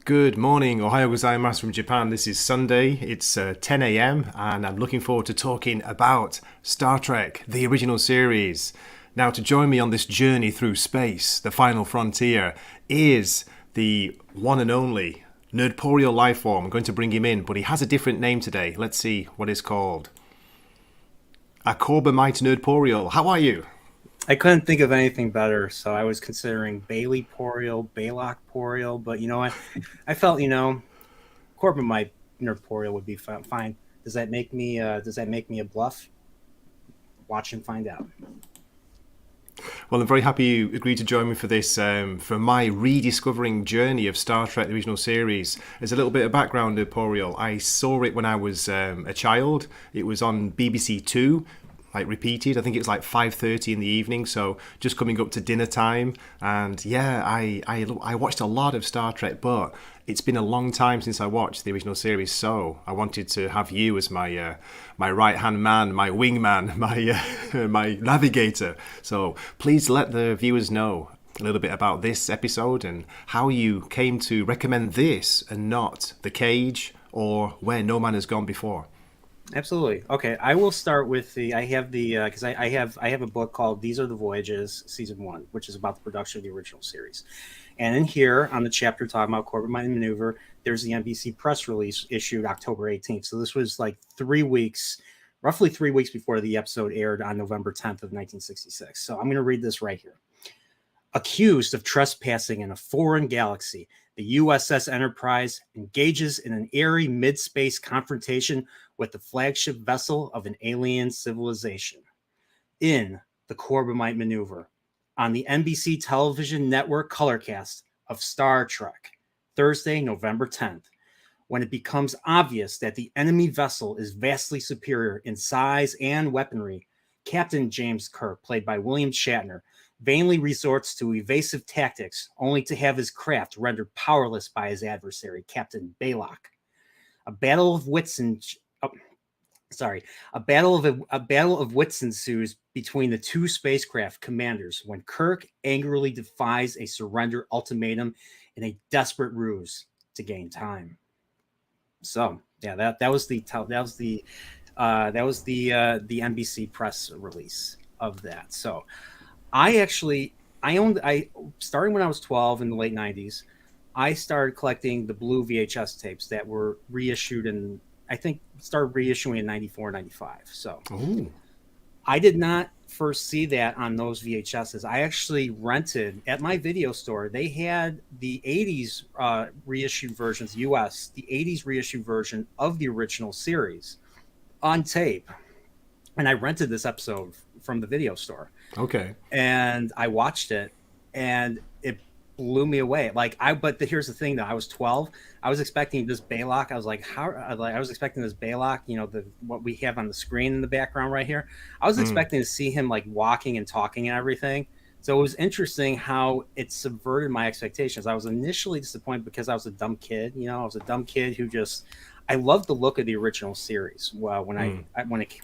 Good morning, Ohio gozaimasu from Japan. This is Sunday. It's 10 a.m. and I'm looking forward to talking about Star Trek, the original series. Now, to join me on this journey through space, the final frontier, is the one and only Nerdporeal lifeform. I'm going to bring him in, but he has a different name today. Let's see what it's called. A Corbomite Nerdporeal. How are you? I couldn't think of anything better, so I was considering Bailey Poriel, Baylock Poriel, but you know what? I felt Corbin my Poriel would be fine. Does that make me a bluff? Watch and find out. Well, I'm very happy you agreed to join me for this, for my rediscovering journey of Star Trek, the original series. As a little bit of background, Poriel, I saw it when I was a child. It was on BBC Two, like repeated. I think it was like 5:30 in the evening, so just coming up to dinner time. And yeah, I watched a lot of Star Trek, but it's been a long time since I watched the original series. So I wanted to have you as my right hand man, my wingman, my my navigator. So please let the viewers know a little bit about this episode and how you came to recommend this and not The Cage or Where No Man Has Gone Before. Absolutely. Okay, I will start with the. I have the because I have a book called "These Are the Voyages" Season One, which is about the production of the original series. And in here, on the chapter talking about Corbomite Maneuver, there's the NBC press release issued October 18th. So this was like 3 weeks, roughly 3 weeks before the episode aired on November 10th of 1966. So I'm going to read this right here. Accused of trespassing in a foreign galaxy, the USS Enterprise engages in an airy mid-space confrontation with the flagship vessel of an alien civilization. In the Corbomite Maneuver, on the NBC television network colorcast of Star Trek, Thursday, November 10th, when it becomes obvious that the enemy vessel is vastly superior in size and weaponry, Captain James Kirk, played by William Shatner, vainly resorts to evasive tactics only to have his craft rendered powerless by his adversary, Captain Baylock. A battle of wits and oh, sorry, a battle of wits ensues between the two spacecraft commanders when Kirk angrily defies a surrender ultimatum in a desperate ruse to gain time. So yeah, that was the NBC press release of that. So I starting when I was 12 in the late 90s. I started collecting the blue VHS tapes that were reissued and I think started reissuing in 94, 95. So Oh. I did not first see that on those VHSs. I actually rented at my video store. They had the 80s reissued versions, US, the 80s reissued version of the original series on tape. And I rented this episode from the video store Okay. and I watched it and it blew me away. Here's the thing though, I was 12. I was expecting this Baylock. I was like, I was expecting this Baylock, the what we have on the screen in the background right here. I was Mm. expecting to see him like walking and talking and everything. So it was interesting how it subverted my expectations. I was initially disappointed because I was a dumb kid. I was a dumb kid who just I loved the look of the original series. Well, Mm.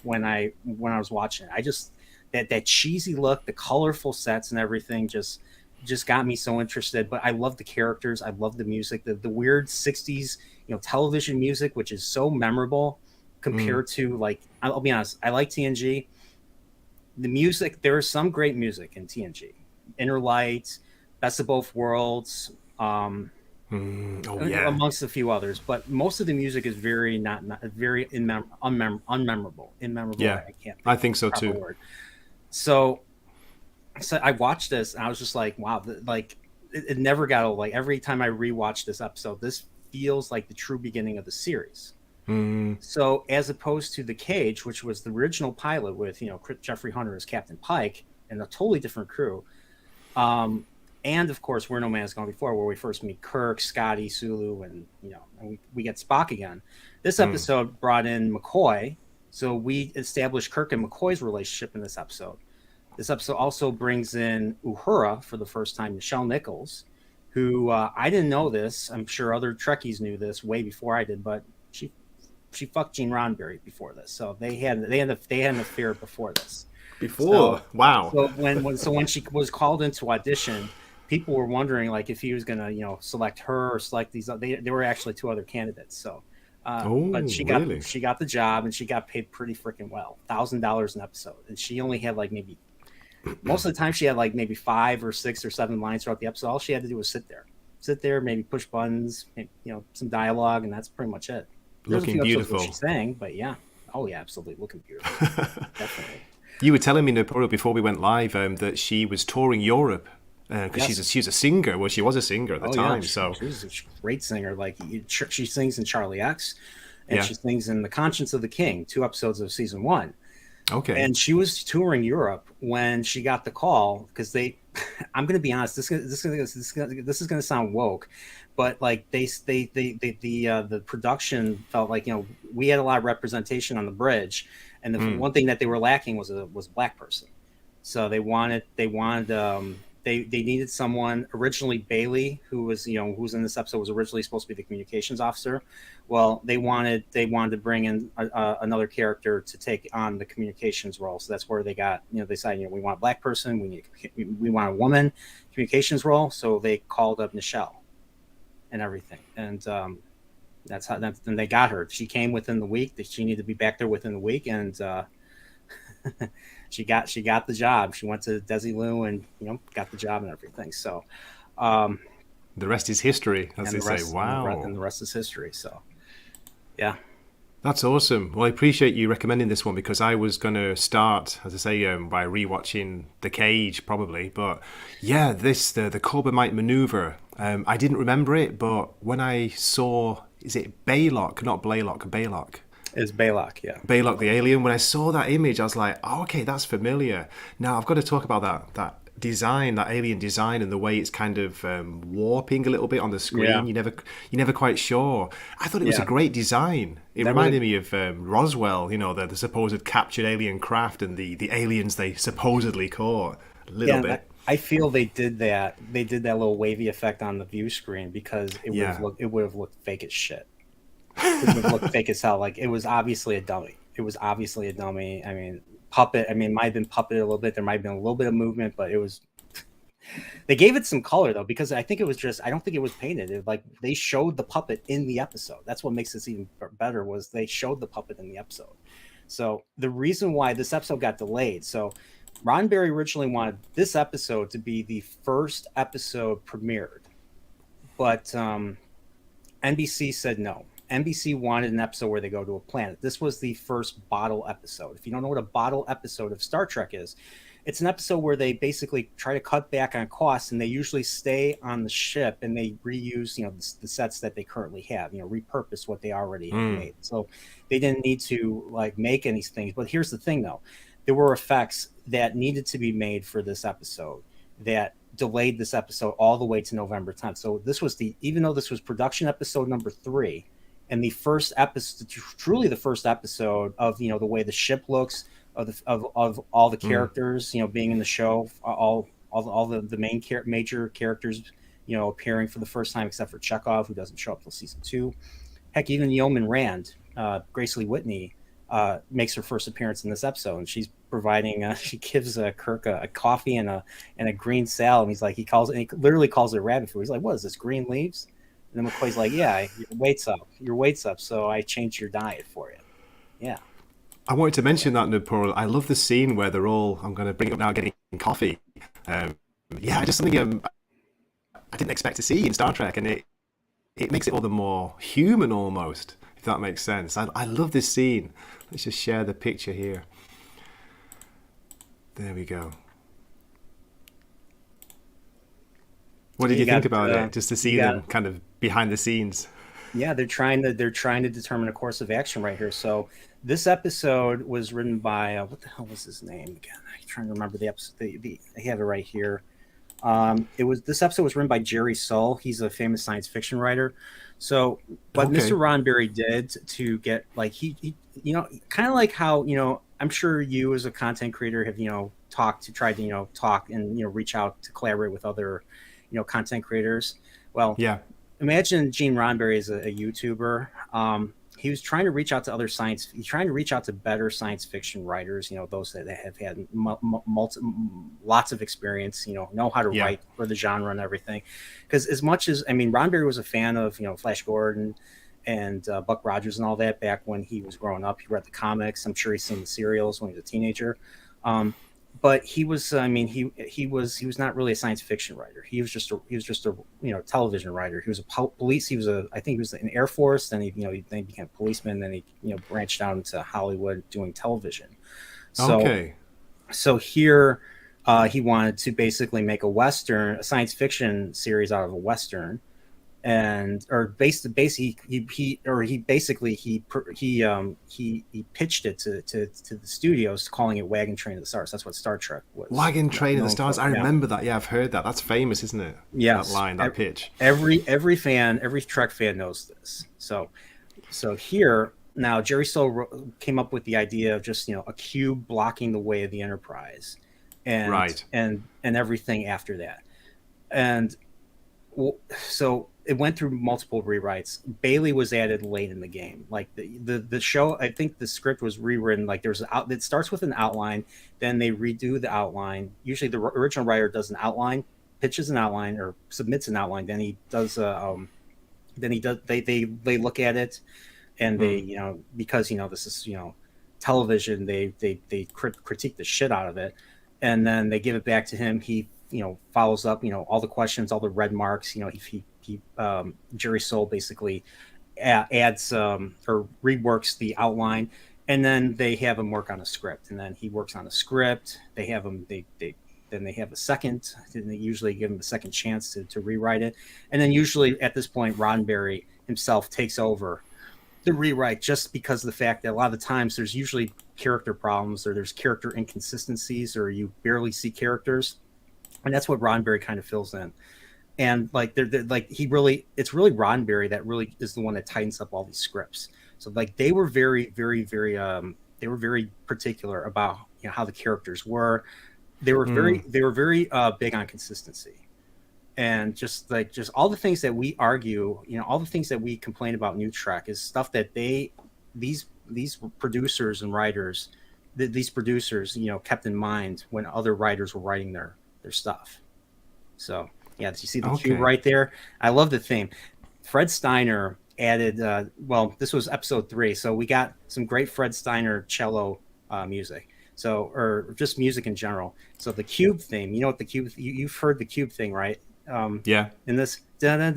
when I was watching it, I just that cheesy look, the colorful sets and everything just got me so interested. But I love the characters, I love the music, the weird 60s television music, which is so memorable Mm. compared to like I'll be honest, I like TNG. The music, there is some great music in TNG. Inner Light, Best of Both Worlds, Mm. Oh yeah. amongst a few others, but most of the music is very not very unmemorable. Immemorable, Yeah. I can't I think of think the so proper too. word. So I watched this and I was just like, wow, like it never got old. Like every time I rewatch this episode, this feels like the true beginning of the series. Mm. So as opposed to The Cage, which was the original pilot with Jeffrey Hunter as Captain Pike and a totally different crew, um, and of course Where No Man Has Gone Before, where we first meet Kirk, Scotty, Sulu, and we get Spock again. This Mm. episode brought in McCoy, so we established Kirk and McCoy's relationship in this episode. This episode also brings in Uhura for the first time, Nichelle Nichols, who I didn't know this. I'm sure other Trekkies knew this way before I did, but she fucked Gene Roddenberry before this, so they had an affair before this. Before. So Wow. so when she was called into audition, people were wondering like if he was gonna select her or select these. There were actually two other candidates. So, but Oh, really? she got the job and she got paid pretty freaking well, $1,000 an episode, and she only had like maybe most of the time she had like maybe 5 or 6 or 7 lines throughout the episode. All she had to do was sit there, maybe push buttons, maybe, some dialogue, and that's pretty much it. There's a Looking few episodes where she beautiful. sang, but yeah, oh yeah, absolutely, looking beautiful, definitely. You were telling me, Napura, before we went live, that she was touring Europe because Yes. she's a singer. Well, she was a singer at the Oh yeah, time. So she's a great singer. Like she sings in Charlie X, and yeah, she sings in The Conscience of the King, 2 episodes of season one. okay. And she was touring Europe when she got the call because they. I'm going to be honest. This is going to sound woke, but like the production felt like we had a lot of representation on the bridge, and the Mm. one thing that they were lacking was a black person. So they needed someone. Originally Bailey, who was who's in this episode, was originally supposed to be the communications officer. Well, they wanted to bring in another character to take on the communications role. So that's where they got they decided we want a black person, we want a woman communications role. So they called up Nichelle and everything, and then they got her. She came within the week. That she needed to be back there within the week, and she got the job. She went to Desilu and got the job and everything. So, um, The rest is history, as and they the say. rest Wow. and the rest is history. So, yeah, That's awesome. Well, I appreciate you recommending this one because I was going to start, as I say, by rewatching The Cage, probably. But yeah, the Corbomite maneuver, I didn't remember it, but when I saw, is it Baylock, not Blaylock, Baylock? it's Baylock. Yeah, Baylock the alien. When I saw that image, I was like, oh, okay, that's familiar. Now I've got to talk about that design, that alien design, and the way it's kind of warping a little bit on the yeah, screen. You're never quite sure. I thought it was a yeah. great design. It That was a reminded me of Roswell, the supposed captured alien craft and the aliens they supposedly caught. A little yeah. And bit, I feel they did that. They did that little wavy effect on the view screen because yeah. it would have looked fake as shit. It would have looked fake as hell. Like it was obviously a dummy. It was obviously a dummy. I mean, puppet. I mean, it might have been puppeted a little bit. There might have been a little bit of movement, but it was. They gave it some color though, because I think it was just. I don't think it was painted. Like they showed the puppet in the episode. That's what makes this even better. Was they showed the puppet in the episode. So the reason why this episode got delayed. So Ron Berry originally wanted this episode to be the first episode premiered, but NBC said no. NBC wanted an episode where they go to a planet. This was the first bottle episode. If you don't know what a bottle episode of Star Trek is, it's an episode where they basically try to cut back on costs, and they usually stay on the ship and they reuse, the sets that they currently have, repurpose what they already have Mm. made. So they didn't need to like make any things. But here's the thing, though, there were effects that needed to be made for this episode that delayed this episode all the way to November 10th. So this was even though this was production episode number 3 and the first episode, truly the first episode of the way the ship looks, of all the Mm. characters being in the show, all the major characters appearing for the first time except for Chekhov, who doesn't show up till season 2. Heck, even Yeoman Rand, Grace Lee Whitney, makes her first appearance in this episode, and she's providing. She gives Kirk a coffee and a green salad. And he's like, he literally calls it rabbit food. He's like, "What is this? Green leaves?" And then McCoy's like, "Yeah, your weight's up. Your weight's up. So I changed your diet for you." Yeah, I wanted to mention that, Nupur. I love the scene where they're all, I'm going to bring it up now, getting coffee. Um, yeah, just something I didn't expect to see in Star Trek, and it makes it all the more human almost, if that makes sense. I love this scene. Let's just share the picture here. There we go. What did you you think got about it? Just to you see got them kind of behind the scenes. yeah. They're trying to determine a course of action right here. So this episode was written by what the hell was his name again? I'm trying to remember the episode. I have it right here. This episode was written by Jerry Sull. He's a famous science fiction writer. So what Okay. Mr. Ronberry did to get like he kind of like how I'm sure you as a content creator have tried to talk and reach out to collaborate with other content creators. Well, Yeah. imagine Gene Roddenberry as a YouTuber. he was trying to reach out to other science. He's trying to reach out to better science fiction writers. Those that have had lots of experience. Know how to Yeah. write for the genre and everything. Because as much as Roddenberry was a fan of Flash Gordon and Buck Rogers and all that back when he was growing up. He read the comics. I'm sure he's seen the serials when he was a teenager. But he was, he was not really a science fiction writer. He was just a television writer. He was a police. I think he was in Air Force. Then then he became a policeman. Then he branched out into Hollywood doing television. So Okay. so here he wanted to basically make a science fiction series out of a western, and or basically he pitched it to the studios, calling it Wagon Train to the Stars. That's what Star Trek was Wagon Train of the known Stars. for. I Yeah. remember that. Yeah, I've heard that. That's famous, isn't it? That Yes. line, that pitch. Every Trek fan knows this. So here now Jerry Stoll came up with the idea of just a cube blocking the way of the Enterprise, and Right. and everything after that. And so it went through multiple rewrites. Bailey was added late in the game. Like the show, I think the script was rewritten. Like it starts with an outline, then they redo the outline. Usually the original writer does an outline, pitches an outline or submits an outline. Then he does they look at it, and they because this is television, they critique the shit out of it, and then they give it back to him. He follows up all the questions, all the red marks. Jerry Soule basically adds or reworks the outline, and then they have him work on a script, and then he works on a script. They have him then they have a second, and they usually give him a second chance to rewrite it, and then usually at this point Roddenberry himself takes over the rewrite, just because of the fact that a lot of the times there's usually character problems, or there's character inconsistencies, or you barely see characters, and that's what Roddenberry kind of fills in. And like they're like it's really Roddenberry that really is the one that tightens up all these scripts. So like they were very they were very particular about how the characters were. They were very big on consistency, and just all the things that we argue, all the things that we complain about New Trek is stuff that these producers and writers, these producers kept in mind when other writers were writing their stuff. So yeah, you see the cube right there. I love the theme. Fred Steiner added. This was episode 3, so we got some great Fred Steiner cello music. So, or just music in general. So the cube theme. You know what the cube? You've heard the cube thing, right? Yeah. In this. Yeah,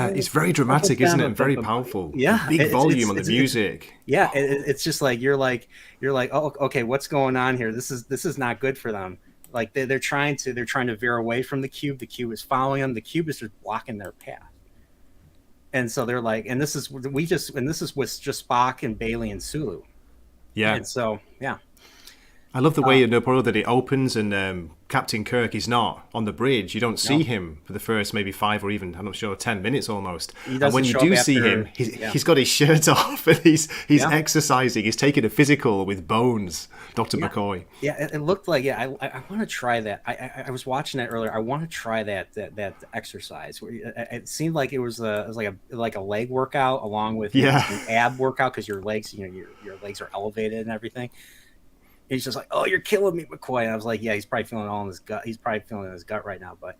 it's very dramatic, isn't it? Very powerful. Yeah, Big volume on the music. It's just like you're like, oh, okay, what's going on here? This is not good for them. Like they're trying to veer away from the cube. The cube is following them. The cube is just blocking their path. And so they're like, and this is with just Spock and Bailey and Sulu. Yeah. And so yeah. I love the way in Noporo that it opens and Captain Kirk is not on the bridge. You don't see him for the first maybe 5 or even, I'm not sure, 10 minutes almost. And when you do see him, he's got his shirt off and he's exercising. He's taking a physical with Bones, Dr. McCoy. Yeah, it looked like, I want to try that. I was watching that earlier. I want to try that exercise. It seemed like it was like a leg workout along with an ab workout, because your legs, your legs are elevated and everything. He's just like, "Oh, you're killing me, McCoy." And I was like, "Yeah, he's probably feeling it all in his gut. He's probably feeling it in his gut right now." But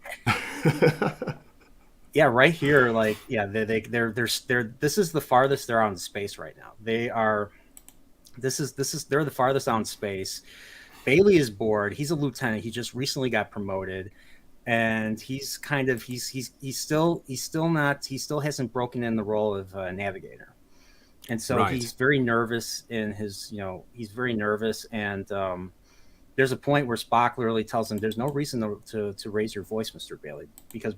yeah, right here, like, yeah, they're this is the farthest they're out in space right now. They're the farthest out in space. Bailey is bored. He's a lieutenant. He just recently got promoted, and he still hasn't broken in the role of navigator. And so he's very nervous he's very nervous. And there's a point where Spock literally tells him there's no reason to raise your voice, Mr. Bailey, because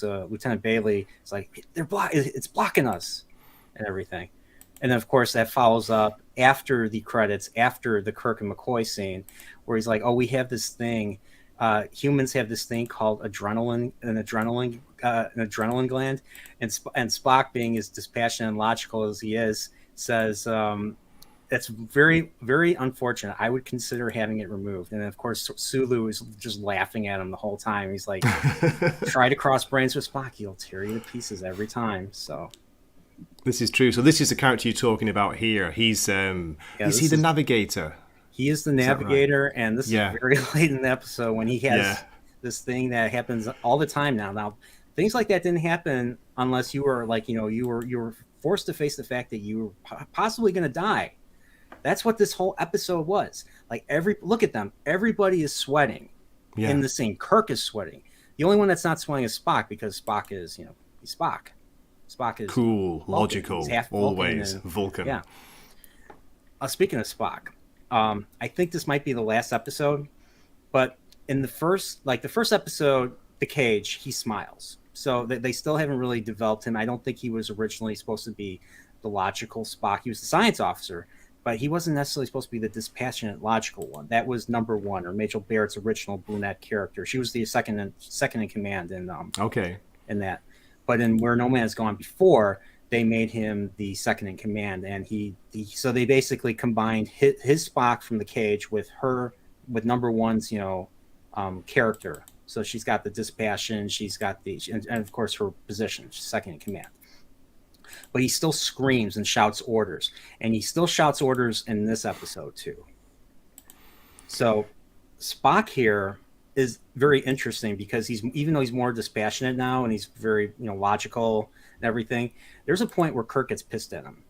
Lieutenant Bailey is like, it's blocking us and everything. And then of course that follows up after the credits, after the Kirk and McCoy scene, where he's like, oh, we have this thing. Humans have this thing called an adrenaline gland, and Spock, being as dispassionate and logical as he is, says that's very, very unfortunate. I would consider having it removed. And then of course Sulu is just laughing at him the whole time. He's like, try to cross brains with Spock, he'll tear you to pieces every time. So This is true. So this is the character you're talking about here. Yeah, Is he this the is navigator? he is the Is that right? navigator, and this is Yeah. very late in the episode when he Yeah. has this thing that happens all the time now. Now, things like that didn't happen unless you were like, you were forced to face the fact that you were possibly going to die. That's what this whole episode was. Like look at them. Everybody is sweating in Yeah. the scene. Kirk is sweating. The only one that's not sweating is Spock because Spock is, he's Spock. Spock is, Cool. Vulcan. He's Logical. half Vulcan, Always. and Vulcan. yeah. Speaking of Spock, I think this might be the last episode, but in the first episode, the cage, he smiles. So they still haven't really developed him. I don't think he was originally supposed to be the logical Spock. He was the science officer, but he wasn't necessarily supposed to be the dispassionate, logical one. That was number one, or Majel Barrett's original brunette character. She was the second in command Okay. in that. But in Where No Man's Gone Before, they made him the second in command, and so they basically combined his Spock from the cage with number one's character. So she's got the dispassion, she's got and of course her position, she's second in command. But he still screams and shouts orders, and he still shouts orders in this episode too. So Spock here is very interesting because even though he's more dispassionate now and he's very logical and everything, there's a point where Kirk gets pissed at him.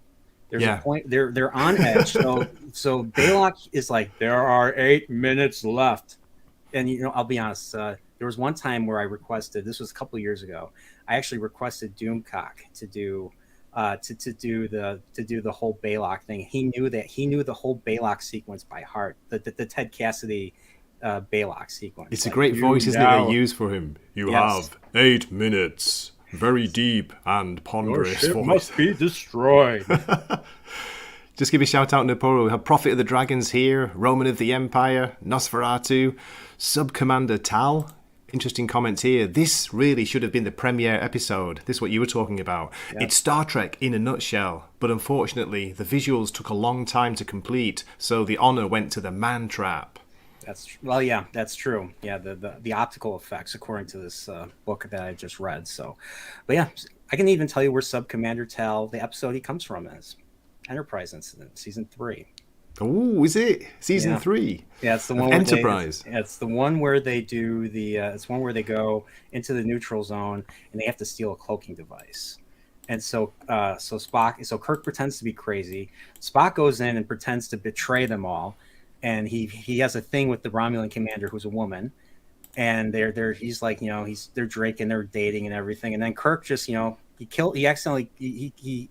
There's Yeah. a point they're on edge. So Baylock is like, there are 8 minutes left, and I'll be honest. There was one time where I requested. This was a couple of years ago. I actually requested Doomcock to do. To do the whole Baylock thing. He knew the whole Baylock sequence by heart. The Ted Cassidy Baylock sequence. It's a great voice, isn't it, they use for him? You Yes. have 8 minutes. Very deep and ponderous Your ship voice. must be destroyed. Just give a shout out, Naporo. We have Prophet of the Dragons here, Roman of the Empire, Nosferatu, Sub Commander Tal. Interesting comments here. This really should have been the premiere episode. This is what you were talking about. Yeah. It's Star Trek in a nutshell, but unfortunately, the visuals took a long time to complete, so the honour went to the man trap. That's true. Yeah, the optical effects, according to this book that I just read. So, but yeah, I can even tell you where Sub Commander Tal, the episode he comes from, is Enterprise Incident, season 3. Oh, is it season Yeah. 3? Yeah, it's the one. Enterprise. It's the one where they do the. It's one where they go into the neutral zone and they have to steal a cloaking device. And so Kirk pretends to be crazy. Spock goes in and pretends to betray them all, and he has a thing with the Romulan commander who's a woman, and he's like they're drinking, they're dating and everything, and then Kirk just he accidentally he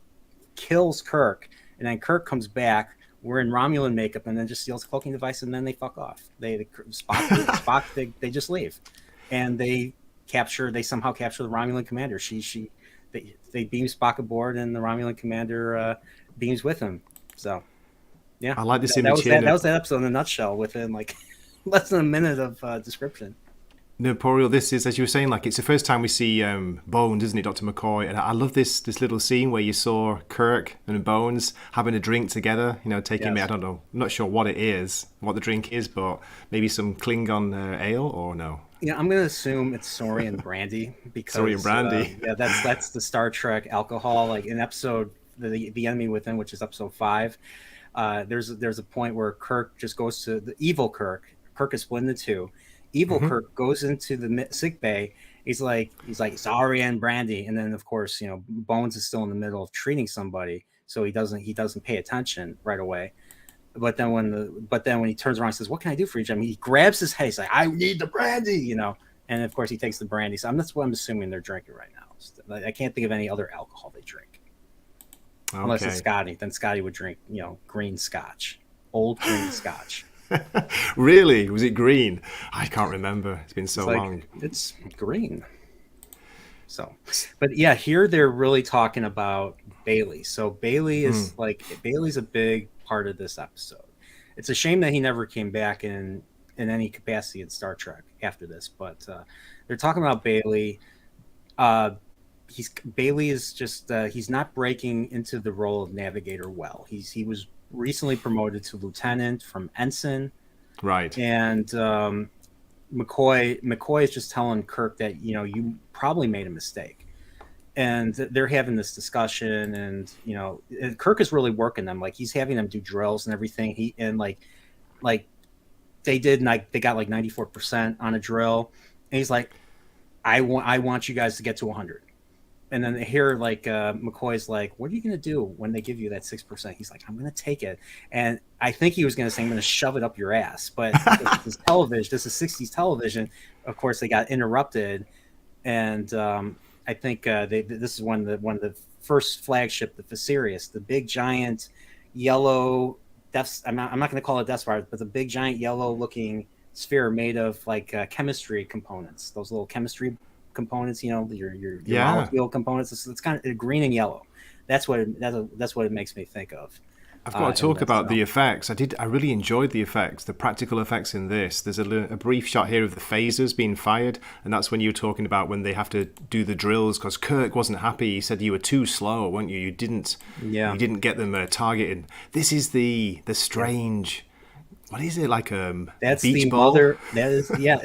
kills Kirk, and then Kirk comes back. We're in Romulan makeup, and then just steals the cloaking device, and then they fuck off. Spock, they just leave, and they somehow capture the Romulan commander. They beam Spock aboard, and the Romulan commander beams with him. So, yeah, I like this that image was here. that was that episode in a nutshell within like less than a minute of description. Naporial, this is, as you were saying, like it's the first time we see Bones, isn't it, Dr. McCoy? And I love this little scene where you saw Kirk and Bones having a drink together, taking Yes. I don't know, I'm not sure what it is, what the drink is, but maybe some Klingon ale or no? Yeah, I'm going to assume it's Saurian brandy because Saurian brandy. yeah, that's the Star Trek alcohol. Like in episode the Enemy Within, which is episode 5. There's a point where Kirk just goes to the evil Kirk. Kirk is split into two. Evil Kirk goes into the sick bay. He's like Saurian brandy, and then of course Bones is still in the middle of treating somebody, so he doesn't pay attention right away. But then when he turns around and says, "What can I do for you, Jim?" He grabs his head. He's like, "I need the brandy," And of course he takes the brandy. So that's what I'm assuming they're drinking right now. I can't think of any other alcohol they drink. Okay. Unless it's Scotty. Then Scotty would drink, green scotch. Old green scotch. Really? Was it green? I can't remember. It's been so long. It's green. So, but yeah, here they're really talking about Bailey. So Bailey is Bailey's a big part of this episode. It's a shame that he never came back in any capacity in Star Trek after this, but they're talking about Bailey. Bailey is just he's not breaking into the role of navigator well. He was recently promoted to lieutenant from ensign, right? And McCoy is just telling Kirk that you probably made a mistake, and they're having this discussion, and Kirk is really working them. Like, he's having them do drills and everything. He and like they did, like, they got like 94% on a drill, and he's like, I want you guys to get to 100. And then here, like, McCoy's like, what are you going to do when they give you that 6%? He's like, I'm going to take it. And I think he was going to say, I'm going to shove it up your ass. But because this is television, this is 60s television, of course, they got interrupted. And I think this is one of the first flagship, the Viserys, the big giant yellow Death. I'm not going to call it Death Star, but the big giant yellow looking sphere made of like chemistry components. Those little chemistry components, your Yeah. molecule components. It's kind of green and yellow. That's what it makes me think of. I've got to In talk this about the film. effects. I really enjoyed the effects, the practical effects in this. There's a brief shot here of the phasers being fired, and that's when you were talking about when they have to do the drills, because Kirk wasn't happy. He said you were too slow, weren't you? Yeah, You didn't get them targeted. This is the yeah. strange. What is it, like That's beach the ball? mother. That is, yeah.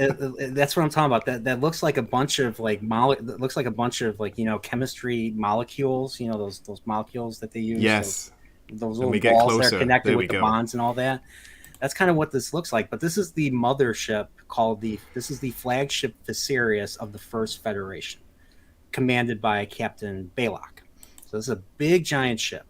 That's what I'm talking about. That looks like a bunch of like that looks like a bunch of like chemistry molecules. Those molecules that they use. Yes. Those And little we get balls that are closer. connected There we with the go. bonds and all that. That's kind of what this looks like. But this is the mothership called the. This is the flagship Viserys of the First Federation, commanded by Captain Baylock. So this is a big giant ship.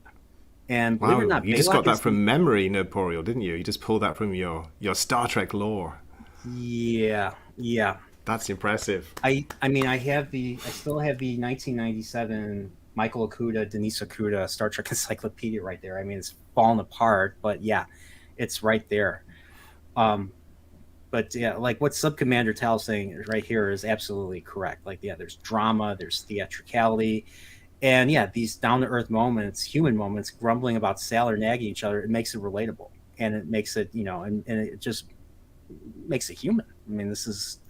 And believe it or Wow, not, you just got Baylock that is the. from memory, Noporial, didn't you? You just pulled that from your Star Trek lore. Yeah, yeah. That's impressive. I mean, I still have the 1997 Michael Okuda, Denise Okuda Star Trek Encyclopedia right there. I mean, it's fallen apart, but yeah, it's right there. Um, but yeah, like what Sub Commander Tal's saying right here is absolutely correct. Like, yeah, there's drama, there's theatricality, and yeah, these down to earth moments, human moments, grumbling about Sal or nagging each other, it makes it relatable, and it makes it, and it just makes it human. I mean, this is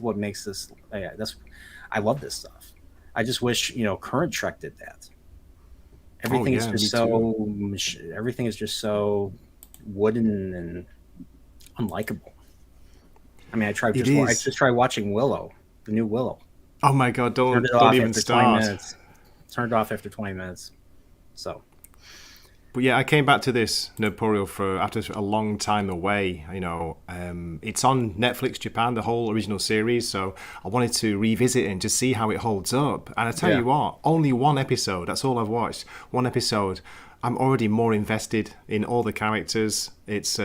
what makes this. Yeah, that's I love this stuff. I just wish current Trek did that. Oh Everything is yeah, me just too. so everything is just so wooden and unlikable. I mean, It I is. just tried watching Willow, the new Willow. Oh my god, Turned it don't off even after 20 start. minutes. Turned it off after 20 minutes. So But yeah, I came back to this Noporial for after a long time away. It's on Netflix Japan, the whole original series. So I wanted to revisit it and just see how it holds up. And I tell yeah, you what, only one episode. That's all I've watched. One episode. I'm already more invested in all the characters. It's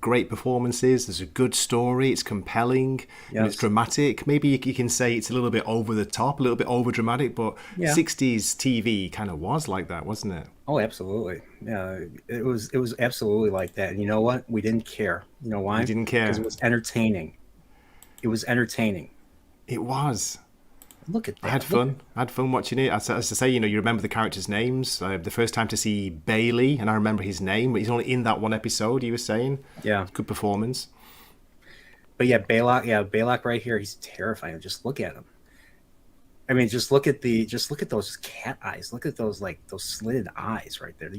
great performances. There's a good story. It's compelling and it's yes, dramatic. Maybe you can say it's a little bit over the top, a little bit over dramatic, but yeah. 60s TV kind of was like that, wasn't it? Oh, absolutely. Yeah, it was absolutely like that. And you know what? We didn't care. You know We why? didn't Because care. it was entertaining. It was entertaining. It was. Look at I had that. Look at fun. I had fun watching it. As I say, you remember the characters' names. The first time to see Bailey, and I remember his name, but he's only in that one episode. You were saying, yeah. good performance. But yeah, Baylock right here. He's terrifying. Just look at him. I mean, just look at those cat eyes. Look at those, like, those slitted eyes right there. The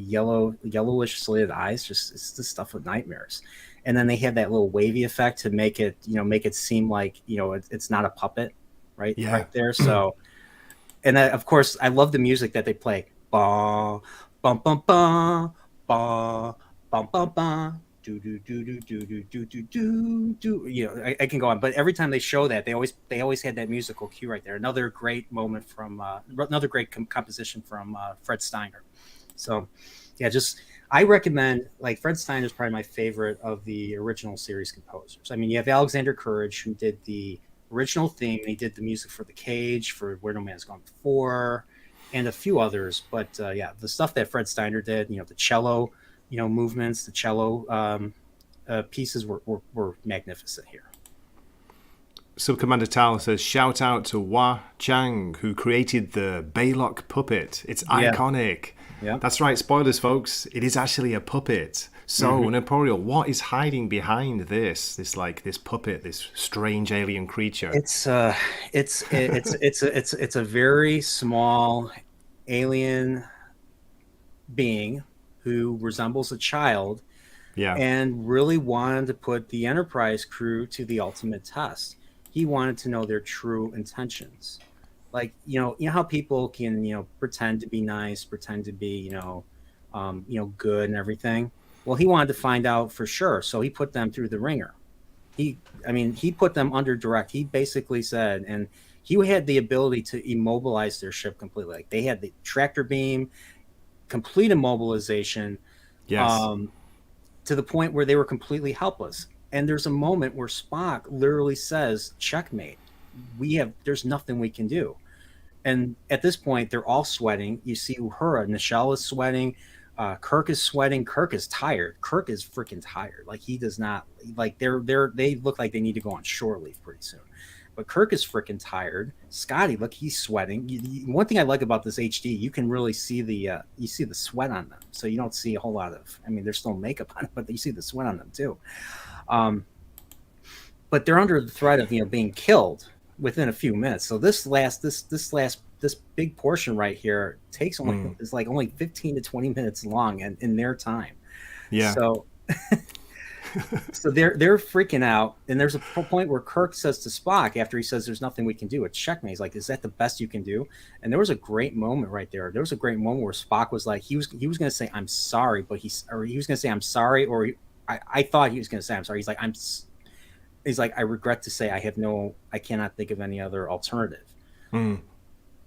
yellowish slitted eyes. Just, it's the stuff of nightmares. And then they have that little wavy effect to make it seem like it's not a puppet, Yeah. right there. So, and of course, I love the music that they play. Ba, bum bum bum, ba, bum bum bum. Do do do do do do do do do do. I can go on, but every time they show that, they always had that musical cue right there. Another great moment from another great composition from Fred Steiner. So, yeah, just I recommend, like, Fred Steiner is probably my favorite of the original series composers. I mean, you have Alexander Courage, who did the original theme. He did the music for The Cage, for Where No Man's Gone Before, and a few others. But yeah, the stuff that Fred Steiner did, the cello, movements, the cello pieces were magnificent here. Sub Commander Tal says, shout out to Wah Chang, who created the Baylock puppet. It's Yeah, iconic. yeah. That's right, spoilers, folks. It is actually a puppet. So, Hmm. Noporial, what is hiding behind this puppet, this strange alien creature? It's it's a very small alien being who resembles a child, Yeah. and really wanted to put the Enterprise crew to the ultimate test. He wanted to know their true intentions. Like, you know how people can, pretend to be nice, pretend to be, good and everything. Well, he wanted to find out for sure, so he put them through the ringer. He put them under direct. He basically said, and he had the ability to immobilize their ship completely. Like they had the tractor beam, complete immobilization, Yes. um, to the point where they were completely helpless. And there's a moment where Spock literally says, "Checkmate. There's nothing we can do." And at this point, they're all sweating. You see Uhura, Nichelle is sweating. Kirk is sweating. Kirk is tired. Kirk is freaking tired. Like he does not like they look like they need to go on shore leave pretty soon. But Kirk is freaking tired. Scotty, look, he's sweating. One thing I like about this HD, you can really see the sweat on them. So you don't see a whole lot of. I mean, there's still makeup on it, but you see the sweat on them too. Um, but they're under the threat of being killed within a few minutes. So this big portion right here takes only Mm. is like only 15 to 20 minutes long and in their time. Yeah. So they're freaking out, and there's a point where Kirk says to Spock after he says there's nothing we can do. It's checkmate. He's like, "Is that the best you can do?" And there was a great moment right there. There was a great moment where Spock was like, he was going to say I'm sorry, but he was going to say I'm sorry, or I thought he was going to say I'm sorry. He's like, I regret to say I cannot think of any other alternative. Mm.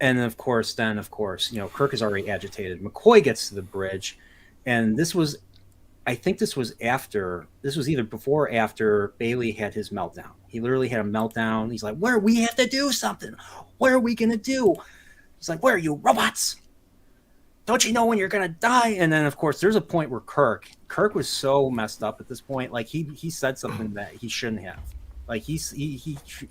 And then of course, Kirk is already agitated. McCoy gets to the bridge, and I think this was either before or after Bailey had his meltdown. He literally had a meltdown. He's like, we have to do something. What are we going to do? He's like, where are you, robots? Don't you know when you're going to die? And then, of course, there's a point where Kirk was so messed up at this point. Like he said something that he shouldn't have. Like he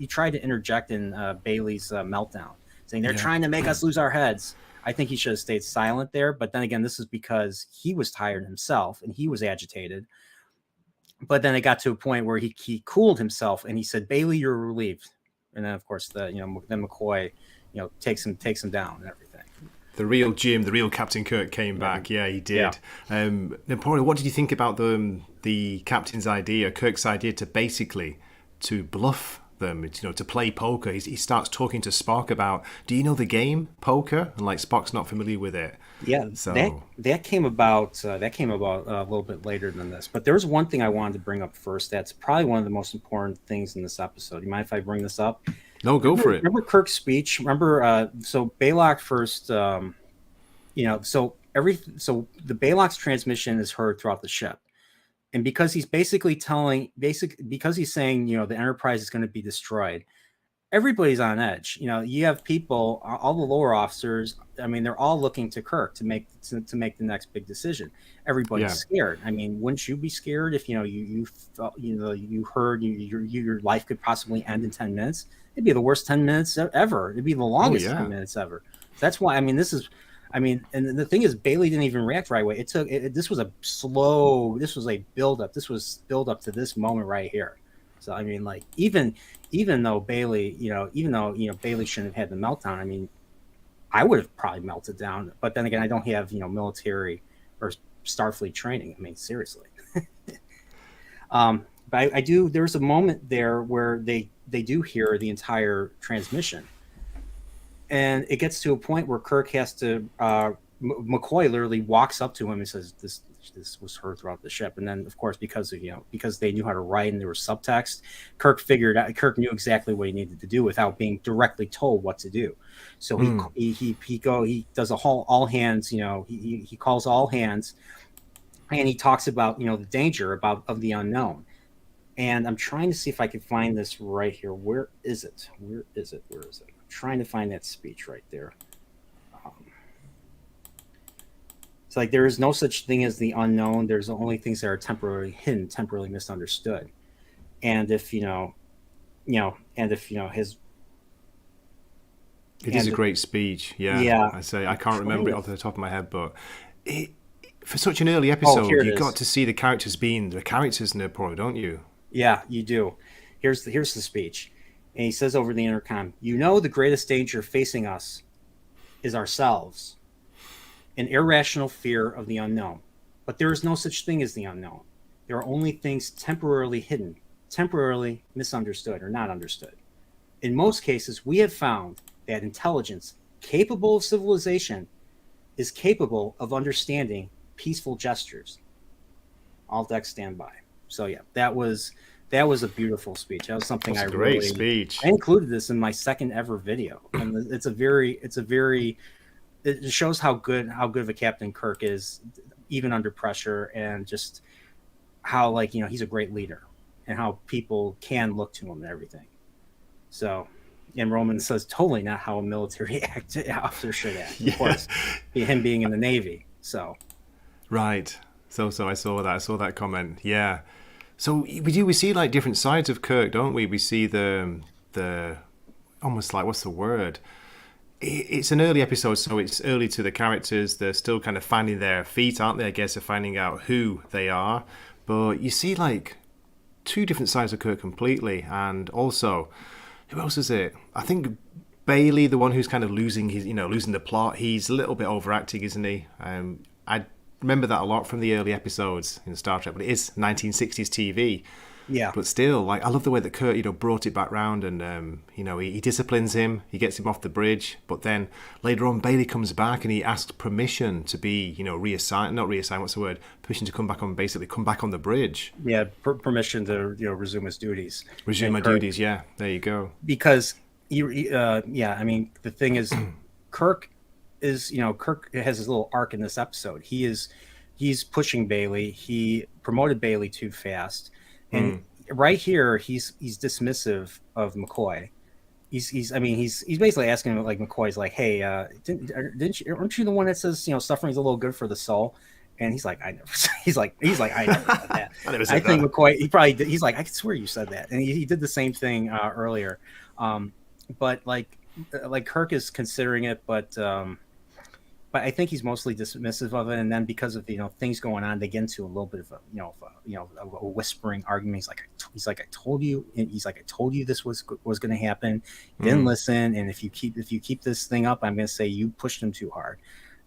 tried to interject in Bailey's meltdown, saying they're Yeah. trying to make us lose our heads. I think he should have stayed silent there. But then again, this is because he was tired himself and he was agitated. But then it got to a point where he cooled himself and he said, "Bailey, you're relieved." And then, of course, then McCoy, takes him down and everything. The real Jim, the real Captain Kirk came back. Yeah, he Yeah. did. Napoleon, what did you think about the captain's idea, Kirk's idea to basically to bluff them, to play poker? He starts talking to Spock about, do you know the game poker? And like Spock's not familiar with it. Yeah, So that came about a little bit later than this. But there was one thing I wanted to bring up first. That's probably one of the most important things in this episode. You mind if I bring this up? no, go for it. Remember Kirk's speech? Remember, so Baylock first, so the Baylock's transmission is heard throughout the ship, and because he's because he's saying the Enterprise is going to be destroyed, everybody's on edge. You have people, all the lower officers. I mean, they're all looking to Kirk to make the next big decision. Everybody's Yeah. scared. I mean, wouldn't you be scared if you felt, you heard your life could possibly end in 10 minutes? It'd be the worst 10 minutes ever. It'd be the longest yeah. 10 minutes ever. So that's why. I mean, and the thing is, Bailey didn't even react right away. This was a build up. This was build up to this moment right here. So I mean, like even though Bailey, Bailey shouldn't have had the meltdown. I mean, I would have probably melted down. But then again, I don't have military or Starfleet training. I mean, seriously. But I do. There's a moment there where they do hear the entire transmission, and it gets to a point where Kirk has to. McCoy literally walks up to him and says, "This was heard throughout the ship." And then, of course, because they knew how to write and there was subtext, Kirk knew exactly what he needed to do without being directly told what to do. So he does a whole all hands. He calls all hands, and he talks about the danger of the unknown. And I'm trying to see if I can find this right here. Where is it? I'm trying to find that speech right there. It's like there is no such thing as the unknown. There's only things that are temporarily hidden, temporarily misunderstood. And if his. It is a great speech. Yeah. Yeah. I can't remember it off the top of my head, but for such an early episode, you got to see the characters being the characters in the pro, don't you? Yeah, you do. Here's the speech. And he says over the intercom, the greatest danger facing us is ourselves. An irrational fear of the unknown. But there is no such thing as the unknown. There are only things temporarily hidden, temporarily misunderstood or not understood. In most cases, we have found that intelligence capable of civilization is capable of understanding peaceful gestures. All decks stand by. So yeah, that was a beautiful speech. That was something That's I a great really I speech. included this in my second ever video, and it's a very it shows how good of a Captain Kirk is, even under pressure, and just how, like, he's a great leader, and how people can look to him and everything. So, and Roman says totally not how a military officer should act. Of Yeah. course, him being in the Navy. So Right. So I saw that. I saw that comment. Yeah. So we see like different sides of Kirk, don't we? We see the almost like, what's the word? It's an early episode, so it's early to the characters. They're still kind of finding their feet, aren't they? I guess, of finding out who they are. But you see like two different sides of Kirk completely, and also who else is it? I think Bailey, the one who's kind of losing his, losing the plot. He's a little bit overacting, isn't he? I remember that a lot from the early episodes in Star Trek, but it is 1960s TV. yeah, But still, like, I love the way that Kurt, brought it back round, and he disciplines him, he gets him off the bridge. But then later on, Bailey comes back and he asks permission to be, reassigned, not reassigned, what's the word? Permission to basically come back on the bridge, yeah, permission to resume his duties. resume And my Kirk, duties. Yeah, there you go. because yeah, I mean, the thing is, Kirk has his little arc in this episode. He's pushing Bailey. He promoted Bailey too fast, and right here he's dismissive of McCoy. He's basically asking him, like, McCoy's like, hey, didn't you, aren't you the one that says suffering's a little good for the soul? And he's like, I never. He's like, I never said that. I never I said think that. McCoy, he probably did. He's like, I can swear you said that, and he did the same thing earlier. Um, but like Kirk is considering it, but I think he's mostly dismissive of it. And then because of things going on, they get into a little bit of a whispering argument. I told you. And he's like, I told you this was going to happen. You didn't listen. And if you keep this thing up, I'm going to say you pushed him too hard.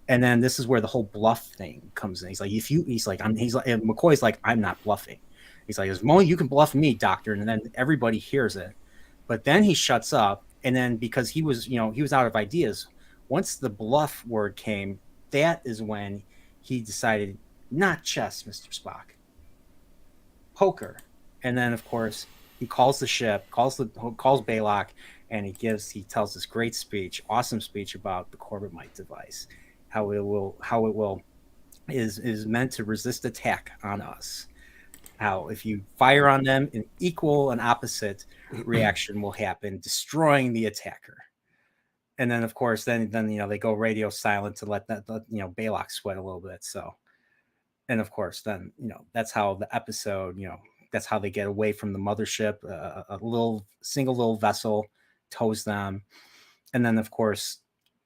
And then this is where the whole bluff thing comes in. He's like, and McCoy's like, I'm not bluffing. He's like, as well, you can bluff me, doctor. And then everybody hears it. But then he shuts up. And then because he was out of ideas, once the bluff word came, that is when he decided, not chess, Mr. Spock, poker. And then, of course, he calls the ship, calls Baylock, and he tells this great speech, awesome speech about the Corbomite device, how it will is meant to resist attack on us. How if you fire on them, an equal and opposite reaction will happen, destroying the attacker. And then, of course, then they go radio silent to let Baylock sweat a little bit. So, and of course, then that's how the episode, that's how they get away from the mothership. A single little vessel tows them, and then, of course,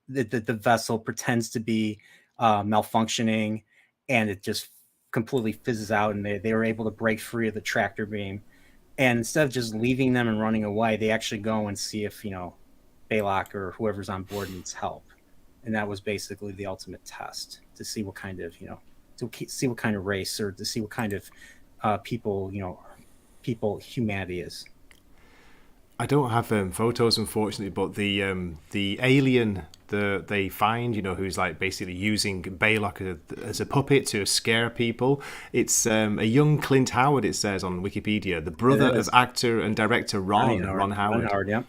the vessel pretends to be malfunctioning, and it just completely fizzes out, and they were able to break free of the tractor beam. And instead of just leaving them and running away, they actually go and see if Baylock or whoever's on board needs help. And that was basically the ultimate test to see what kind of race, or to see what kind of people humanity is. I don't have photos, unfortunately, but the alien they find, who's like basically using Baylock as a puppet to scare people. It's a young Clint Howard. It says on Wikipedia, the brother of actor and director Ron Howard. Ron Howard, yeah.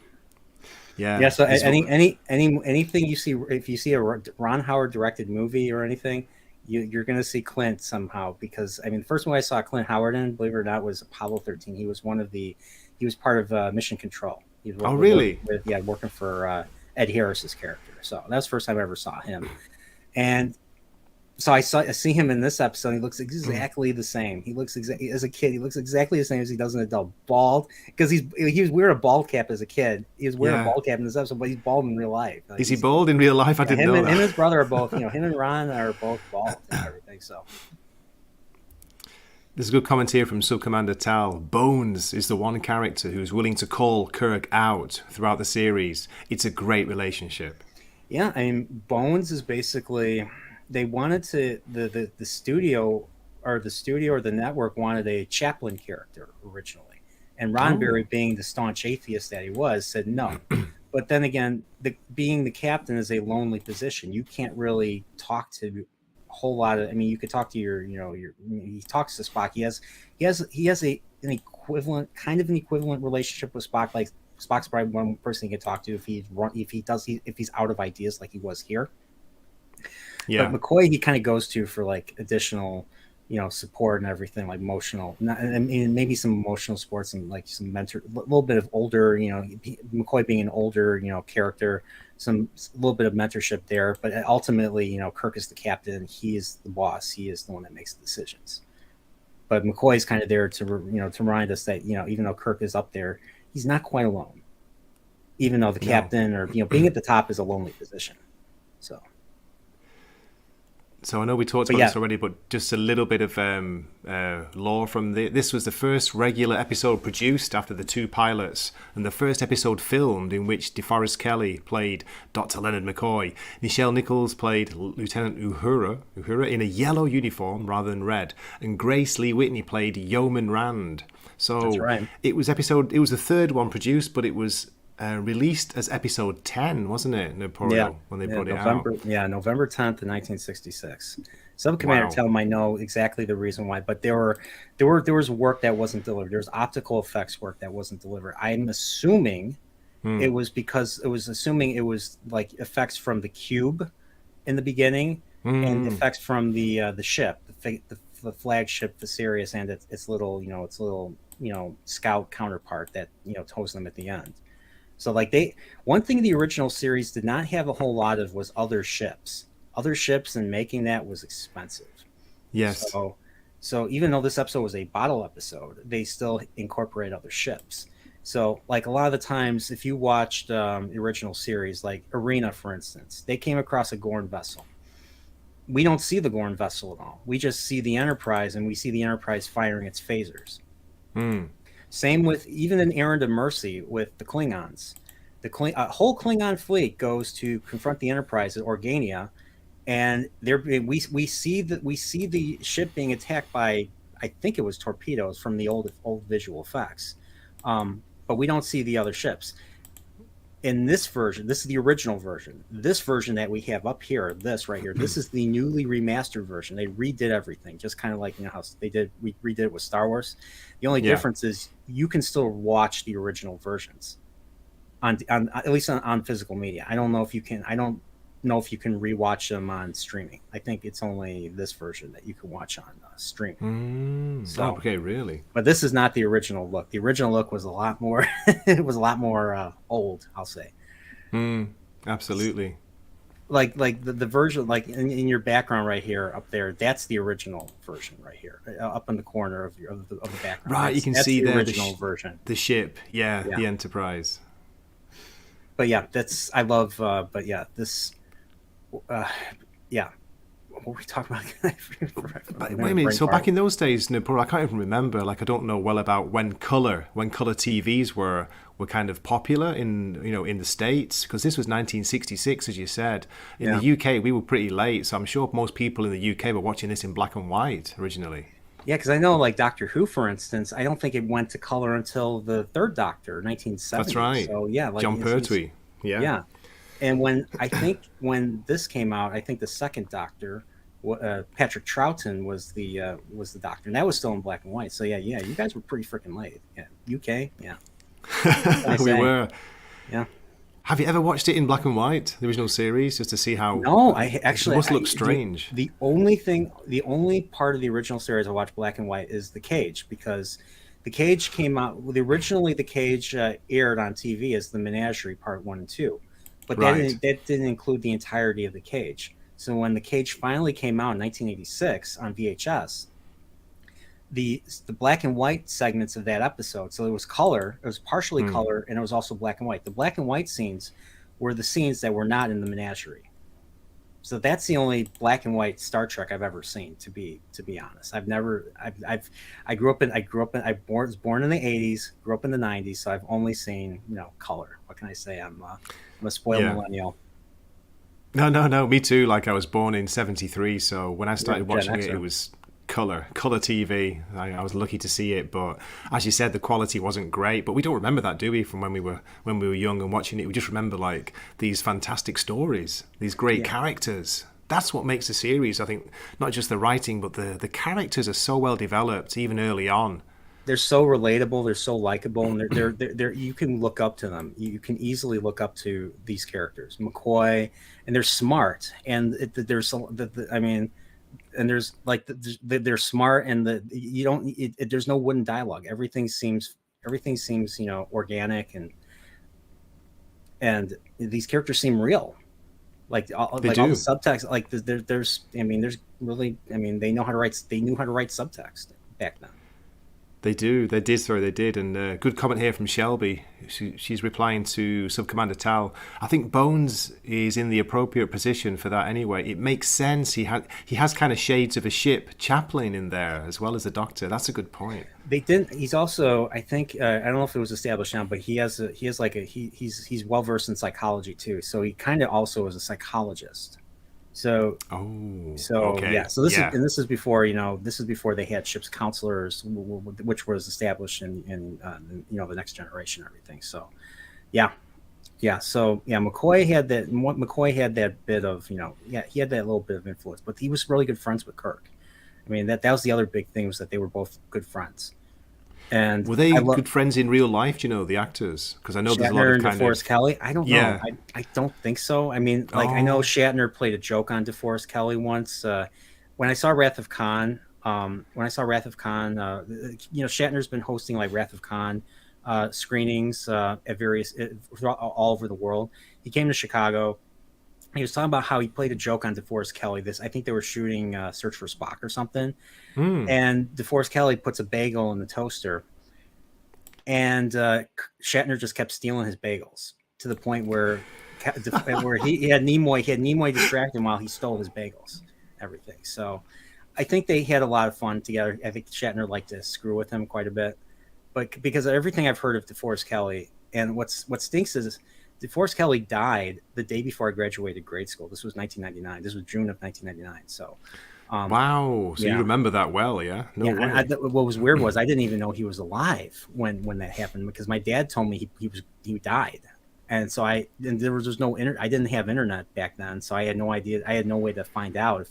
Yeah, Yeah. So anything you see, if you see a Ron Howard directed movie or anything, you're going to see Clint somehow, because the first one I saw Clint Howard in, believe it or not, was Apollo 13. He was part of Mission Control. He was really? working for Ed Harris's character. So that's the first time I ever saw him. And so I see him in this episode. He looks exactly the same. He looks as a kid. He looks exactly the same as he does an adult. Bald, because he was wearing a bald cap as a kid. He was wearing a bald cap in this episode, but he's bald in real life. Is he bald in real life? I didn't know that. Him and his brother are both. Him and Ron are both bald and everything. So. There's a good comment here from Subcommander Tal. Bones is the one character who's willing to call Kirk out throughout the series. It's a great relationship. Yeah, Bones is basically, they wanted to the studio or the network wanted a Chaplin character originally, and Roddenberry, being the staunch atheist that he was, said no. but then again, being the captain is a lonely position. You can't really talk to a whole lot of. I mean, you could talk to he talks to Spock. He has an equivalent, kind of an equivalent relationship with Spock. Like Spock's probably one person he can talk to if he's out of ideas, like he was here. But Yeah. McCoy, he kind of goes to for like additional, support and everything, like emotional, and maybe some emotional supports and like some mentor, a little bit of older, McCoy being an older, character, a little bit of mentorship there. But ultimately, Kirk is the captain. He is the boss. He is the one that makes the decisions. But McCoy's kind of there to, to remind us that, even though Kirk is up there, he's not quite alone. Even though the No. captain or, being at the top is a lonely position. So. So I know we talked about this already, but just a little bit of lore from this was the first regular episode produced after the 2 pilots, and the first episode filmed in which DeForest Kelley played Dr. Leonard McCoy. Nichelle Nichols played Lieutenant Uhura in a yellow uniform rather than red, and Grace Lee Whitney played Yeoman Rand. So that's right. It was the 3rd one produced, but it was released as episode 10, wasn't it, Napoleon, when they brought it out? Yeah, November 10th, 1966. Some Commander tell him I know exactly the reason why, but there was work that wasn't delivered. There was optical effects work that wasn't delivered. I'm assuming it was because it was like effects from the cube in the beginning and effects from the ship, the flagship, the Sirius, and its little scout counterpart that tows them at the end. So like one thing the original series did not have a whole lot of was other ships. Other ships, and making that was expensive. Yes. So even though this episode was a bottle episode, they still incorporate other ships. So like a lot of the times, if you watched the original series, like Arena, for instance, they came across a Gorn vessel. We don't see the Gorn vessel at all. We just see the Enterprise, and we see the Enterprise firing its phasers. Same with even an Errand of Mercy with the Klingons. A whole Klingon fleet goes to confront the Enterprise at Organia, and we see the ship being attacked by, I think it was torpedoes from the old visual effects, but we don't see the other ships. In this version, this is the original version. This version that we have up here, this right here, this is the newly remastered version. They redid everything, just kind of like how we redid it with Star Wars. The only difference is you can still watch the original versions on at least on physical media. I don't know if you can rewatch them on streaming. I think it's only this version that you can watch on streaming. Okay, really? But this is not the original look. The original look was a lot more. It was a lot more old, I'll say. Absolutely. Like the version, like in your background right here, up there, that's the original version right here, up in the corner of the background. Right, you can see the original version. The ship, the Enterprise. But yeah, I love. But yeah, this. What were we talking about? Wait a minute. So back in those days, Nepal, I can't even remember. Like, I don't know well about when color TVs were kind of popular in the States, because this was 1966, as you said. In the UK, we were pretty late, so I'm sure most people in the UK were watching this in black and white originally. Yeah, because I know, like Doctor Who, for instance, I don't think it went to color until the third Doctor, 1970. That's right. So yeah, like John Pertwee. Yeah. And when this came out, I think the second Doctor, Patrick Troughton was the Doctor, and that was still in black and white. So yeah, you guys were pretty freaking late. Yeah, UK, yeah. We were. Yeah. Have you ever watched it in black and white, the original series, just to see how? No, I actually. It must look strange. The only part of the original series I watched black and white is The Cage, because The Cage came out. Originally, The Cage aired on TV as The Menagerie Part 1 and 2, but that didn't include the entirety of The Cage. So when The Cage finally came out in 1986 on VHS, the black and white segments of that episode, so it was color, it was partially color, and it was also black and white. The black and white scenes were the scenes that were not in the Menagerie. So that's the only black and white Star Trek I've ever seen, to be honest. I was born in the 80s, grew up in the 90s, so I've only seen, color. What can I say? I'm a spoiled millennial. No, me too. Like, I was born in 73, so when I started watching it, color TV. I was lucky to see it, but as you said, the quality wasn't great. But we don't remember that, do we? From when we were young and watching it, we just remember like these fantastic stories, these great Yeah, characters. That's what makes a series. I think not just the writing, but the characters are so well developed, even early on. they're so relatable, they're so likable, and they're you can look up to them. You can easily look up to these characters, McCoy, and they're smart. And I mean, and there's like they're smart, and you don't there's no wooden dialogue. Everything seems organic, and these characters seem real. They All the do. subtext, like there's I mean there's really I mean they knew how to write subtext back then. They do. They did. Sorry, they did. And good comment here from Shelby. She's replying to Sub Commander Tal. I think Bones is in the appropriate position for that anyway. It makes sense. He has kind of shades of a ship chaplain in there as well as a doctor. That's a good point. They didn't. He's also, I think, I don't know if it was established now, but he's well versed in psychology too. So he kind of also is a psychologist. So Oh, yeah. okay. So Yeah, this is before they had ship's counselors, which was established in the next generation and everything. So yeah, yeah. So yeah, McCoy had that bit of yeah, he had that little bit of influence, but he was really good friends with Kirk. I mean that was the other big thing, was that they were both good friends. And were they I love good friends in real life? Do you know the actors? Because I know there's a lot Shatner of and kind DeForest of Kelly. I don't know. yeah. I don't think so. I mean, like I know Oh, Shatner played a joke on DeForest Kelly once. When I saw Wrath of Khan, Shatner's been hosting like Wrath of Khan screenings at various all over the world. He came to Chicago. He was talking about how he played a joke on DeForest Kelly. I think they were shooting Search for Spock or something, hmm. and DeForest Kelly puts a bagel in the toaster, and Shatner just kept stealing his bagels to the point where he had Nimoy distract him while he stole his bagels, everything. So I think they had a lot of fun together. I think Shatner liked to screw with him quite a bit, but because of everything I've heard of DeForest Kelly, and what stinks is DeForest Kelly died the day before I graduated grade school. This was 1999. This was June of 1999. So um, Wow. So you yeah, remember that well, yeah? No yeah, way. what was weird was I didn't even know he was alive when that happened, because my dad told me he died, and so there was no I didn't have internet back then, so I had no idea. I had no way to find out if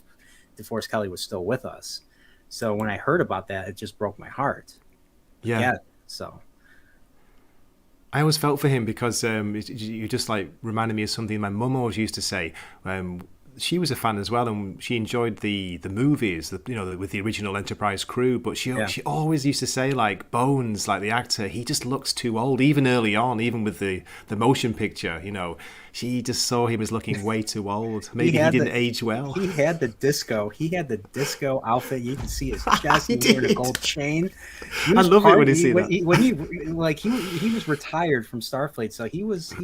DeForest Kelly was still with us. So when I heard about that, it just broke my heart. But Yeah. yeah, so I always felt for him because you just like reminded me of something my mum always used to say. She was a fan as well, and she enjoyed the movies, with the original Enterprise crew. But she yeah, she always used to say like Bones, like the actor, he just looks too old. Even early on, even with the motion picture, she just saw him as looking way too old. he Maybe he had didn't the age well. he had the disco outfit. You can see his chest. He He was wearing a did. gold chain. He I was love it when you party see when that. he was retired from Starfleet, so he was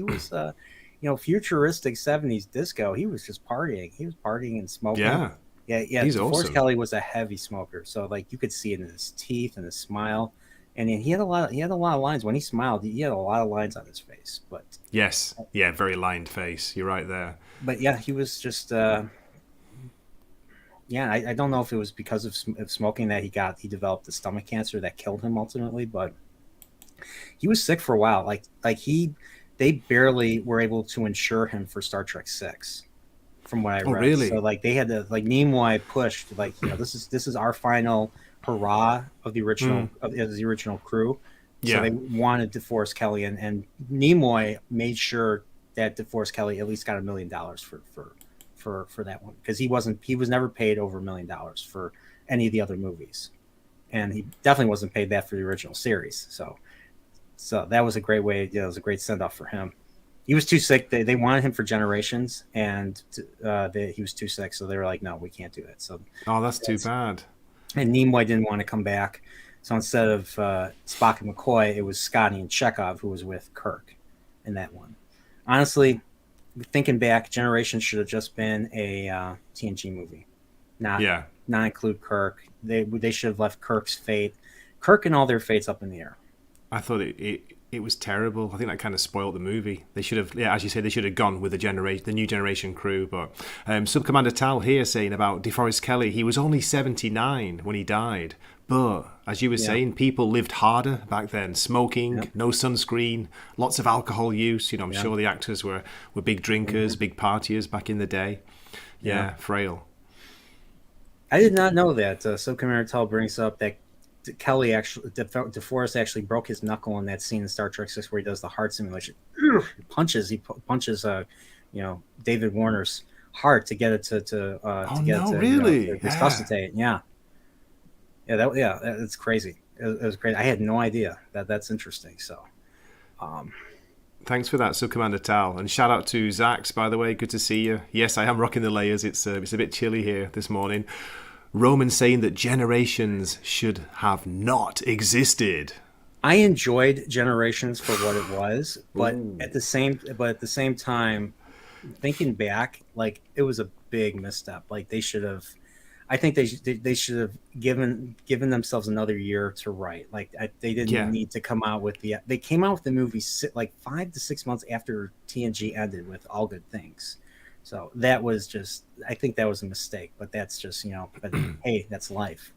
futuristic '70s disco. He was just partying. He was partying and smoking. Yeah, Yeah, yeah. he's DeForest awesome. Kelly was a heavy smoker, so like you could see it in his teeth and his smile, and he had a lot of lines when he smiled. He had a lot of lines on his face, Yes, yeah, very lined face. You're right there. but yeah, he was just yeah. I don't know if it was because of smoking that he developed the stomach cancer that killed him ultimately, but he was sick for a while. They barely were able to insure him for Star Trek Six, from what I Oh, read. So really? like they had to, like, Nimoy pushed, like, this is our final hurrah of the original crew. So Yeah. they wanted DeForest Kelly, and Nimoy made sure that DeForest Kelly at least got $1 million for that one, because he was never paid over $1 million for any of the other movies, and he definitely wasn't paid that for the original series. So that was a great way. It was a great send off for him. He was too sick. They wanted him for Generations, and he was too sick. So they were like, "No, we can't do it." So Oh, that's too that's bad. and Nimoy didn't want to come back. So instead of Spock and McCoy, it was Scotty and Chekhov who was with Kirk in that one. Honestly, thinking back, Generations should have just been a TNG movie, not Yeah. not include Kirk. They should have left Kirk and all their fates up in the air. I thought it was terrible. I think that kind of spoiled the movie. They should have, yeah, as you say, they should have gone with the new generation crew. But Sub Commander Tal here saying about DeForest Kelly, he was only 79 when he died. But as you were Yeah, saying, people lived harder back then. yeah, Smoking, no sunscreen, lots of alcohol use. I'm yeah, sure the actors were big drinkers, hmm, big partiers back in the day. yeah. Yeah, frail. I did not know that. Subcommander Tull brings up that Kelly actually, DeForest actually broke his knuckle in that scene in Star Trek Six where he does the heart simulation. He punches, David Warner's heart to get it Oh to get it no, to really? Yeah. resuscitate. Yeah, yeah, it's crazy. It was crazy. I had no idea that. That's interesting. So, um, Thanks for that, Sub Commander Tal, and shout out to Zax. By the way, good to see you. Yes, I am rocking the layers. It's a bit chilly here this morning. Roman saying that generations should have not existed. I enjoyed Generations for what it was, but Ooh. at the same time, thinking back, like it was a big misstep. Like they should have. I think they should have given themselves another year to write. Like they didn't Yeah, need to come out with the. They came out with the movie like 5 to 6 months after TNG ended with All Good Things. So that was just. I think that was a mistake. But that's just But hey, that's life.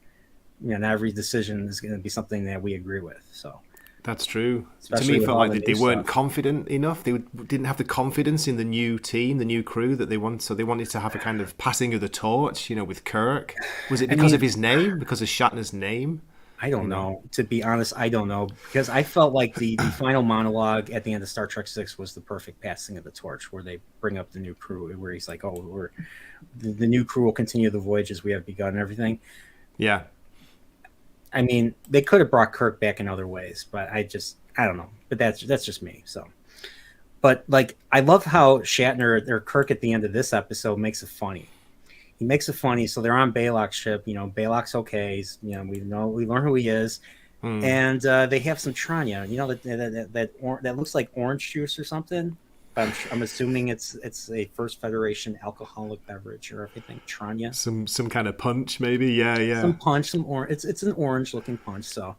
Not every decision is going to be something that we agree with. So that's true. To me, especially it with felt all like the they new weren't stuff. confident enough. Didn't have the confidence in the new team, the new crew that they want. So they wanted to have a kind of passing of the torch, with Kirk. Was it I because of mean, his name? Because of Shatner's name? I You don't know. know. To be honest, I don't know because I felt like the final monologue at the end of Star Trek Six was the perfect passing of the torch, where they bring up the new crew, where he's like, "Oh, the new crew will continue the voyages we have begun and everything." Yeah. I mean, they could have brought Kirk back in other ways, but I don't know. But that's just me. So, but like, I love how Shatner or Kirk at the end of this episode makes it funny. He makes it funny. So they're on Balok's ship. Balok's okay. We learn who he is, Mm. and they have some Tranya. That looks like orange juice or something. But I'm assuming it's a First Federation alcoholic beverage or everything. Tranya, Some kind of punch, maybe. Yeah, yeah. some punch, some orange. It's an orange looking punch. So,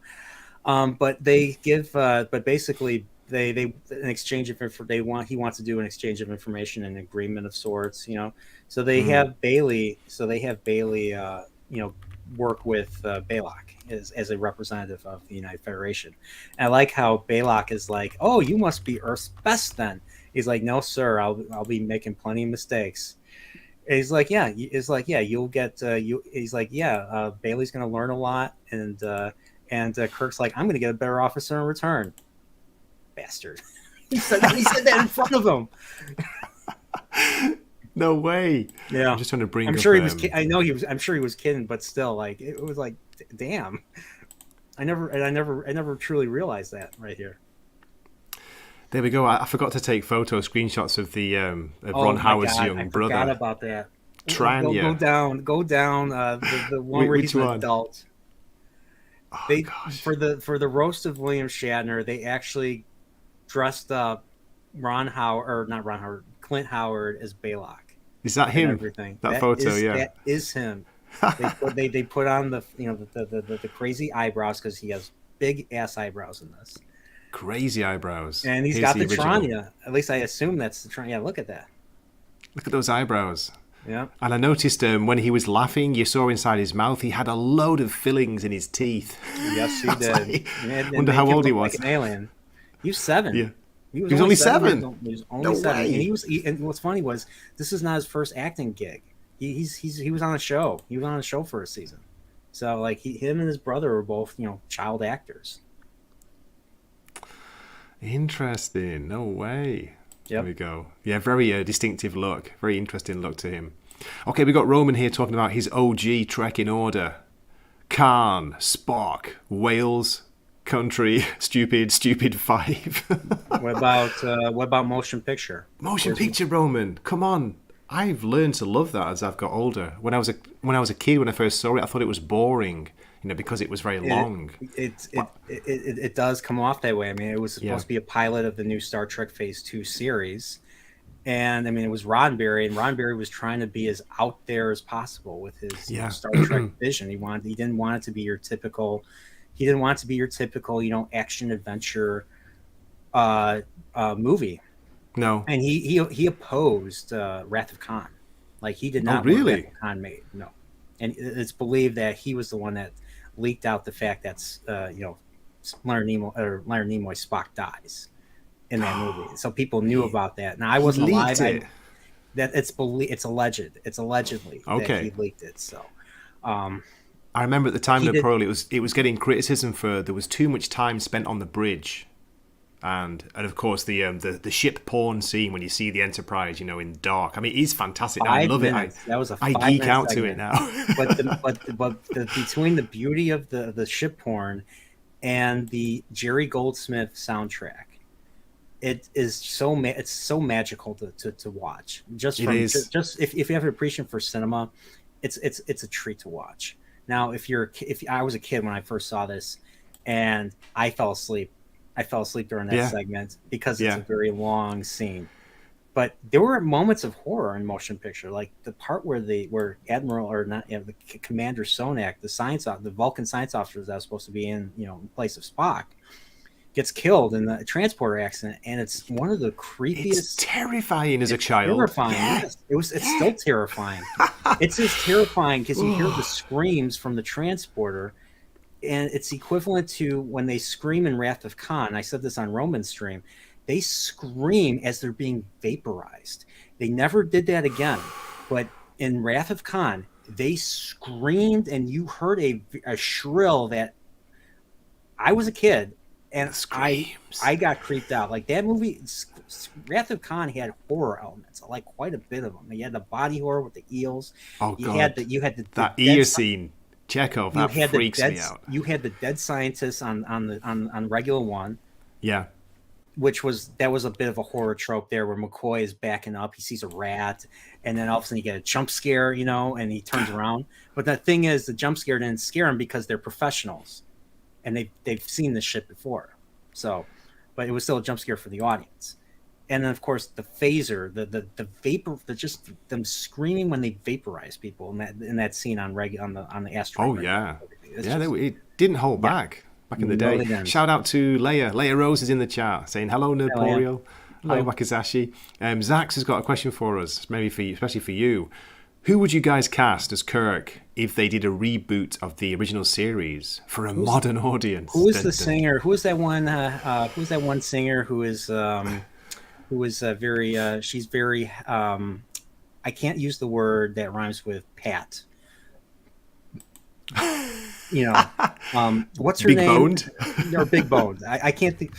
but they give, but basically they an exchange of they want he wants to do an exchange of information and agreement of sorts. So they Mm. have Bailey. So they have Bailey. Work with Balak as a representative of the United Federation. And I like how Balak is like, "Oh, you must be Earth's best then." He's like, "No, sir. I'll be making plenty of mistakes." And he's like, "Yeah." It's like, "Yeah, you'll get you." He's like, "Yeah, Bailey's going to learn a lot," and Kirk's like, "I'm going to get a better officer in return." Bastard. He said that in front of him. No way. I'm Yeah. just trying to bring I'm up. sure he was. I know he was. I'm sure he was kidding, but still, like it was like, damn. I never truly realized that right here. There we go. I forgot to take photo screenshots of the of Oh Ron my Howard's god, I young forgot brother, about that. Go Tranya. down, go down. The one where Which he's an one? adult. Oh They gosh, for the roast of William Shatner, they actually dressed up Ron Howard or not Ron Howard, Clint Howard as Balok is that and him? everything. That That photo, is yeah. that is him. They put on the crazy eyebrows because he has big ass eyebrows in this, Crazy eyebrows. and he's Here's got the the original. Tranya. At least I assume that's the Tranya. Yeah, look at that. Look at those eyebrows. Yeah. And I noticed when he was laughing, you saw inside his mouth he had a load of fillings in his teeth. Yes, I he was did. like, And wonder make how him old he look like was. an alien. He was seven. Yeah, He was he was only only 7 years 7. old. He was only No 7, and way. and what's funny was this is not his first acting gig. He was on a show. He was on a show for a season. So like him and his brother were both child actors. Interesting. No way. There Yep. we go. Yeah, very distinctive look. Very interesting look to him. Okay, we got Roman here talking about his OG Trek in order. Khan, Spock, Wales, Country, Stupid 5. What about motion picture? Motion Where's picture Roman. Come on. I've learned to love that as I've got older. When I was a kid, when I first saw it, I thought it was boring, because it was very it? long. It does come off that way. I mean, it was Yeah. supposed to be a pilot of the new Star Trek Phase 2 series. And I mean, it was Roddenberry, and Roddenberry was trying to be as out there as possible with his Yeah. Star Trek vision. He didn't want it to be your typical He didn't want it to be your typical, action adventure movie. No. And he opposed Wrath of Khan. Like, he did Oh, not want Wrath really? of Khan made. No, and it's believed that he was the one that leaked out the fact that Leonard Nimoy Spock dies in that movie. So people knew he, about that. Now, I he wasn't alive. leaked it. It's alleged. It's allegedly that Okay. he leaked it. So, um, I remember at the but time, he did. Napoleon, it was getting criticism for there was too much time spent on the bridge, and of course the ship porn scene when you see the Enterprise, in dark. I mean, it's fantastic. I Five love it. minutes. That was a I five geek minute out to it segment. now. Between the beauty of the ship porn and the Jerry Goldsmith soundtrack, it's so magical to watch. Just It from is. just if you have an appreciation for cinema, it's a treat to watch. Now, if I was a kid when I first saw this, and I fell asleep, during that Yeah. segment because it's a Yeah. very long scene. But there were moments of horror in motion picture, like the part where Admiral, or not, the Commander Sonak, the Vulcan science officer that was supposed to be in place of Spock, gets killed in the transporter accident, and it's one of the It's creepiest. terrifying as a It's child. terrifying. Yeah. Yes, it's Yeah. still terrifying. It's as terrifying because you hear the screams from the transporter, and it's equivalent to when they scream in Wrath of Khan. I said this on Roman's stream. They scream as they're being vaporized. They never did that again, but in Wrath of Khan, they screamed, and you heard a shrill that. I was a kid, and The I screams. I got creeped out. Like, that movie, Wrath of Khan had horror elements, like quite a bit of them. You had the body horror with the eels. Oh You had God. the That dead ear scene. Chekhov, you that had the freaks dead me out. you had the dead scientists on regular one, Yeah. that was a bit of a horror trope there, where McCoy is backing up, he sees a rat, and then all of a sudden you get a jump scare, and he turns around. But the thing is, the jump scare didn't scare him because they're professionals, and they've seen this shit before. So, but it was still a jump scare for the audience. And then, of course, the phaser, the vapor, just them screaming when they vaporize people in that scene on the asteroid. Oh Right? yeah. It's Yeah, just, it didn't hold yeah, back in the no, day. they didn't. Shout out to Leia. Leia Rose is in the chat saying hello, Hell yeah. Nerdporial. Hello, Hi. Wakazashi. Zax has got a question for us, maybe for you, especially for you. Who would you guys cast as Kirk if they did a reboot of the original series for a modern audience? Who is Dun, the dun. singer? Who is that one? Who's that one singer who is very? She's very. I can't use the word that rhymes with Pat. What's her Big name? boned? Or Big Boned. I can't think.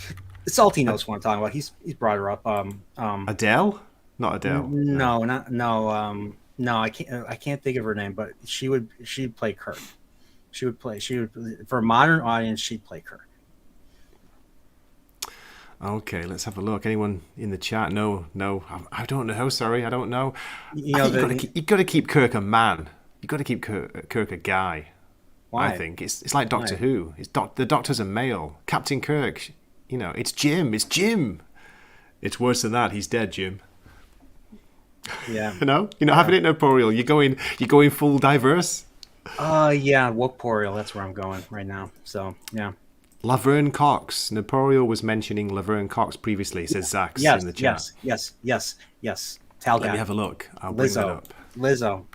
Salty knows what I'm talking about. He's brought her up. Adele? Not Adele. No. No, not no. No, I can't think of her name, but she'd play Kirk. She would, for a modern audience, she'd play Kirk. Okay, let's have a look. Anyone in the chat? No. I don't know. Sorry, I don't know. You I know, think you got to keep Kirk a man. You got to keep Kirk a guy. why? I think it's like Doctor Why? Who. The Doctor's a male. Captain Kirk. It's Jim. It's Jim. It's worse than that. He's dead, Jim. Yeah. You're not having it, Nerdporial. You're going full diverse. Yeah, Wokporial. That's where I'm going right now. So yeah. Laverne Cox. Nerdporial was mentioning Laverne Cox previously. Says Zax Yes, in the chat. yes. Talgot. Let me have a look. I'll bring that up. Lizzo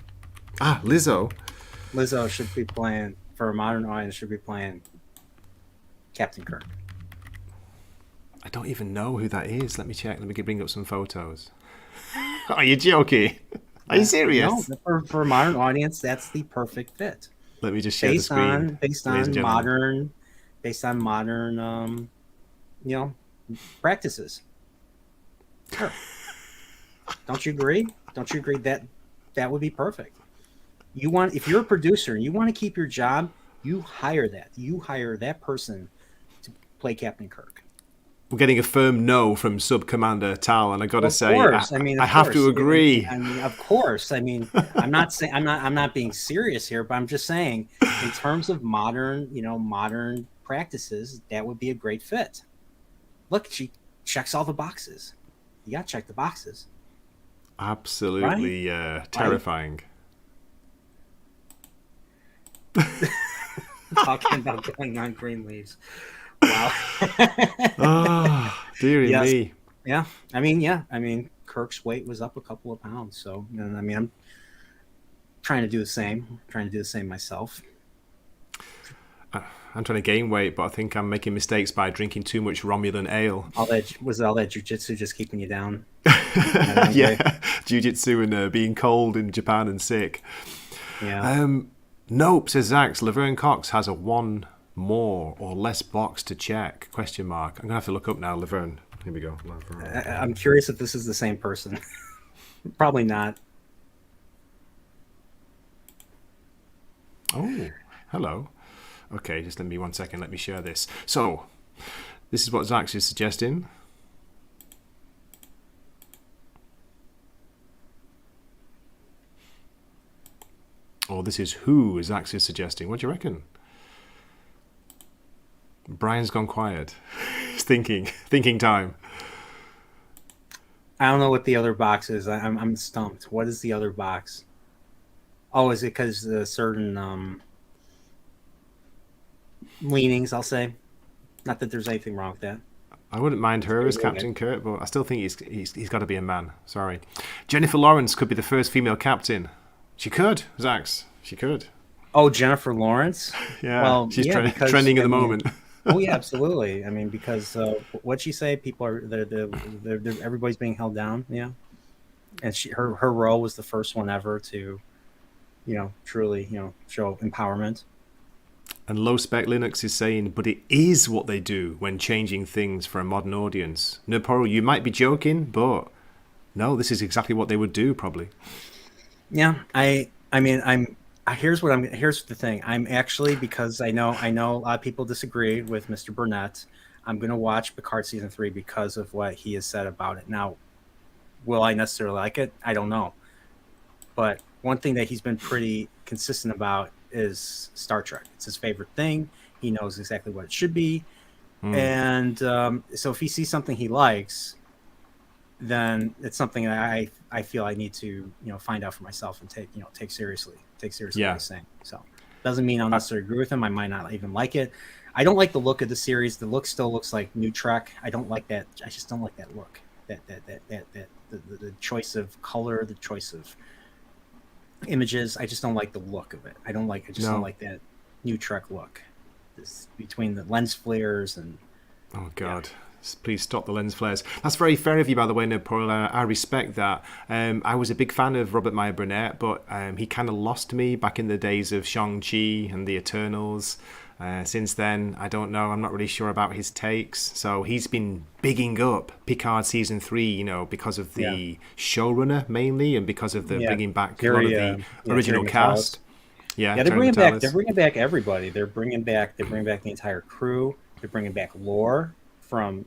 Lizzo. should be playing, for a modern audience, should be playing Captain Kirk. I don't even know who that is. Let me check. Let me bring up some photos. Are you joking? Are you serious? No, for a modern audience, that's the perfect fit. Let me just share the screen. Based ladies and on gentlemen. modern practices. Sure. Don't you agree? Don't you agree that would be perfect? If you're a producer and you want to keep your job, you hire that person to play Captain Kirk. We're getting a firm no from Sub Commander Tal, and I got to say, Course. I have to agree. Of course. I'm not saying I'm not being serious here, but I'm just saying, in terms of modern practices, that would be a great fit. Look, she checks all the boxes. You got to check the boxes. Absolutely terrifying. talking about going on green leaves. Wow. Ah, dearie Yes. me. Yeah. I mean, Kirk's weight was up a couple of pounds. So, and I mean, I'm trying to do the same. Trying to do the same myself. I'm trying to gain weight, but I think I'm making mistakes by drinking too much Romulan ale. All that jujitsu just keeping you down, keeping that angry. Yeah, jiu-jitsu and being cold in Japan and sick. Yeah. Nope, says Zax. Laverne Cox has a one more or less box to check? Question mark. I'm gonna have to look up now. Laverne. Here we go. I'm curious if this is the same person. Probably not. Oh, hello. Okay, just let me 1 second. Let me share this. So, this is what Zax is suggesting. Or this is who Zax is suggesting. What do you reckon? Brian's gone quiet. He's thinking time. I don't know what the other box is. I'm stumped. What is the other box? Oh, is it because certain leanings? I'll say. Not that there's anything wrong with that. I wouldn't mind her as Captain Kirk, but I still think he's got to be a man. Sorry. Jennifer Lawrence could be the first female captain. She could, Zax. She could. Oh, Jennifer Lawrence. Yeah, Well, she's yeah, because trending at I the mean, moment. oh yeah, absolutely. I mean, because what'd she say? People are everybody's being held down. Yeah, and her role was the first one ever to, truly, show empowerment. And Low Spec Linux is saying, but it is what they do when changing things for a modern audience. Neporo, you might be joking, but no, this is exactly what they would do, probably. Yeah, I mean, here's the thing. I'm actually, because I know a lot of people disagree with Mr. Burnett. I'm gonna watch Picard season 3 because of what he has said about it. Now, will I necessarily like it? I don't know. But one thing that he's been pretty consistent about is Star Trek. It's his favorite thing. He knows exactly what it should be, and so if he sees something he likes, then it's something that I feel I need to find out for myself and take seriously Yeah. what he's saying. So doesn't mean I'll necessarily agree with him. I might not even like it. I don't like the look of the series. The look still looks like New Trek. I don't like that. I just don't like that look. The choice of color, the choice of images. I just don't like the look of it. I don't like that New Trek look. This between the lens flares and Oh, God. Please stop the lens flares. That's very fair of you, by the way, Paul. I respect that. I was a big fan of Robert Meyer Burnett, but he kind of lost me back in the days of Shang-Chi and the Eternals. Since then, I don't know. I'm not really sure about his takes. So he's been bigging up Picard season 3, because of the showrunner mainly, and because of the bringing back a lot of the original cast. Yeah, they're bringing back everybody. They're bringing back the entire crew. They're bringing back Lore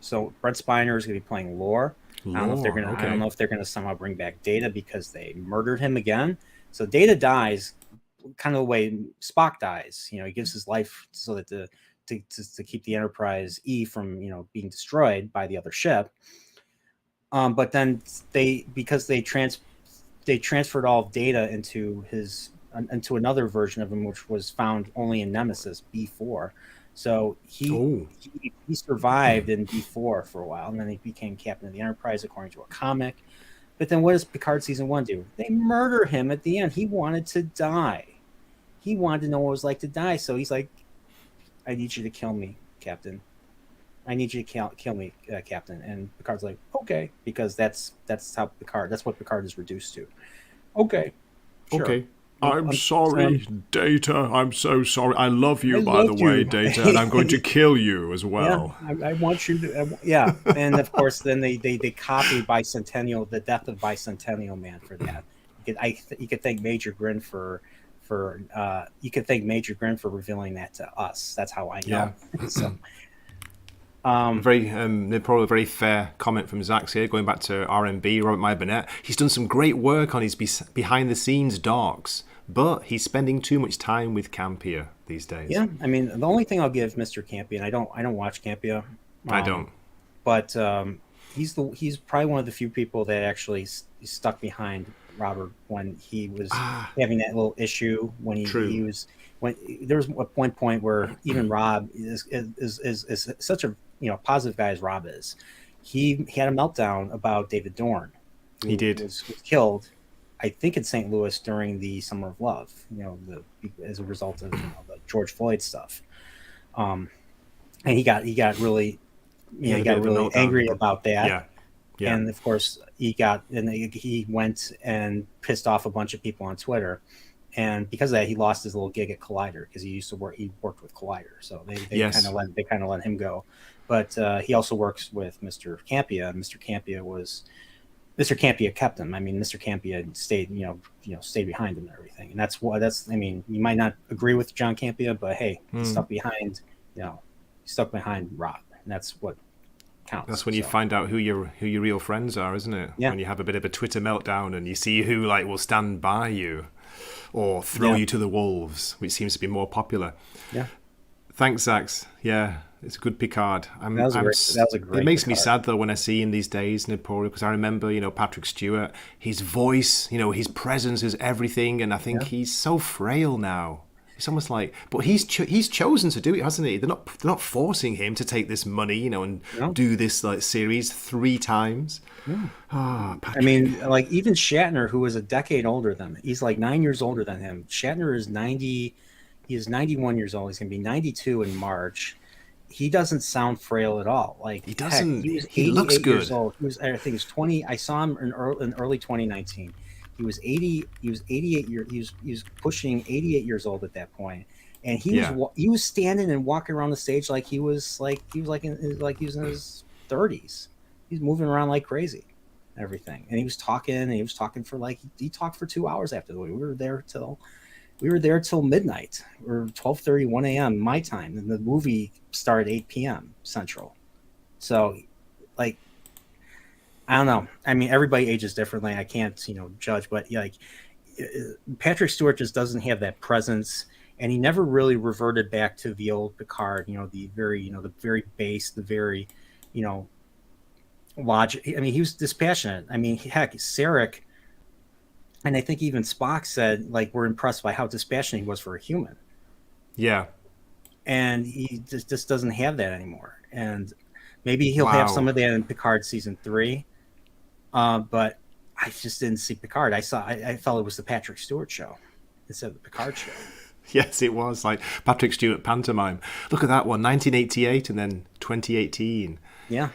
so Brent Spiner is going to be playing Lore. I don't know if they're gonna somehow bring back Data because they murdered him again. So Data dies kind of the way Spock dies. He gives his life so that to keep the Enterprise from being destroyed by the other ship. But then because they transferred all Data into another version of him, which was found only in Nemesis B4. So he survived in B4 for a while, and then he became captain of the Enterprise according to a comic. But then what does Picard season 1 do? They murder him at the end. He wanted to die. He wanted to know what it was like to die. So he's like, I need you to kill me, Captain. I need you to kill me, Captain. And Picard's like, okay, because that's what Picard is reduced to. Okay, sure. Okay. I'm sorry, Data. I'm so sorry. I love you, by the way, Data, and I'm going to kill you as well. Yeah, I want you to. Yeah, and of course, then they copy Bicentennial, the death of Bicentennial Man for that. You could thank Major Grin for revealing that to us. That's how I know. Yeah. So. Probably a very fair comment from Zax here, going back to RMB, Robert Meyer Burnett. He's done some great work on his behind-the-scenes docs, but he's spending too much time with Campia these days. Yeah, I mean, the only thing I'll give Mr. Campia, and I don't watch Campia. I don't. But he's probably one of the few people that actually stuck behind Robert when he was having that little issue when he when there was one point where even Rob is such a positive guy as Rob is. He had a meltdown about David Dorn, He who did. was killed, I think, in St. Louis during the Summer of Love. As a result of the George Floyd stuff. And he got really He had he a bit got of a really meltdown. angry about that. Yeah, yeah. And of course he went and pissed off a bunch of people on Twitter, and because of that he lost his little gig at Collider, because he worked with Collider, so they kind Yes. of let him go. But he also works with Mr. Campia, and Mr. Campia kept him. I mean, Mr. Campia stayed stayed behind him and everything, and I mean, you might not agree with John Campia, but hey, he stuck behind Rob, and that's what counts. That's when you So find out who your real friends are, isn't it? yeah, When you have a bit of a Twitter meltdown and you see who like will stand by you or throw yeah, you to the wolves, which seems to be more popular. yeah. Thanks, Zax. Yeah, it's a good Picard. That was a It great makes me Picard. sad though when I see him these days, Napoleon, because I remember, Patrick Stewart, his voice, his presence is everything, and I think Yeah, he's so frail now. It's almost like, but he's chosen to do it, hasn't he? They're not forcing him to take this money, and no, do this like series 3 times. no. Ah, I Patrick. mean, like even Shatner, who is a decade older than him, he's like 9 years older than him. Shatner is 90. He is 91 years old. He's going to be 92 in March. He doesn't sound frail at all. He Like heck, doesn't. he was He looks 88 years good. old. I think he was 20. I saw him in early 2019. He was 80. He was 88 years. He was pushing 88 years old at that point, and Yeah. he was standing and walking around the stage like he was in his 30s. He's moving around like crazy, everything, and he was talking. And he was talking for he talked for 2 hours after the movie. We were there till midnight, or 12:30, 1 a.m. my time, and the movie started 8 p.m. Central. So, like, I don't know. I mean, everybody ages differently. I can't, judge, but yeah, like Patrick Stewart just doesn't have that presence, and he never really reverted back to the old Picard. The very base, the very, you know, logic. I mean, he was dispassionate. I mean, heck, Sarek, and I think even Spock said like we're impressed by how dispassionate he was for a human, Yeah. and he just doesn't have that anymore. And maybe he'll have some Wow. of that in Picard season 3, but I just didn't see Picard. I felt it was the Patrick Stewart show instead of the Picard show. Yes, it was like Patrick Stewart pantomime. Look at that one, 1988 and then 2018. Yeah,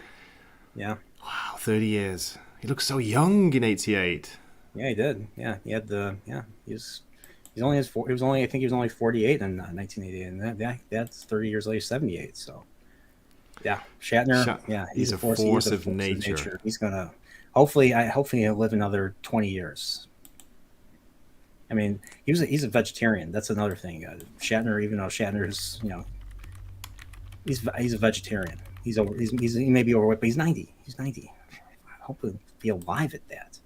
yeah, Wow, 30 years. He looks so young in 88. yeah. He did. Yeah, he had the yeah. He's only he was only I think he was only 48 in 1988, and that's 30 years later, 78. So yeah, Shatner. Yeah, He's a He's force a of force of nature. nature. He's gonna hopefully he'll live another 20 years. I mean, he's a vegetarian. That's another thing. Shatner, even though Shatner's he's a vegetarian. He may be overweight, but he's 90. He's 90. Hopefully, be alive at that.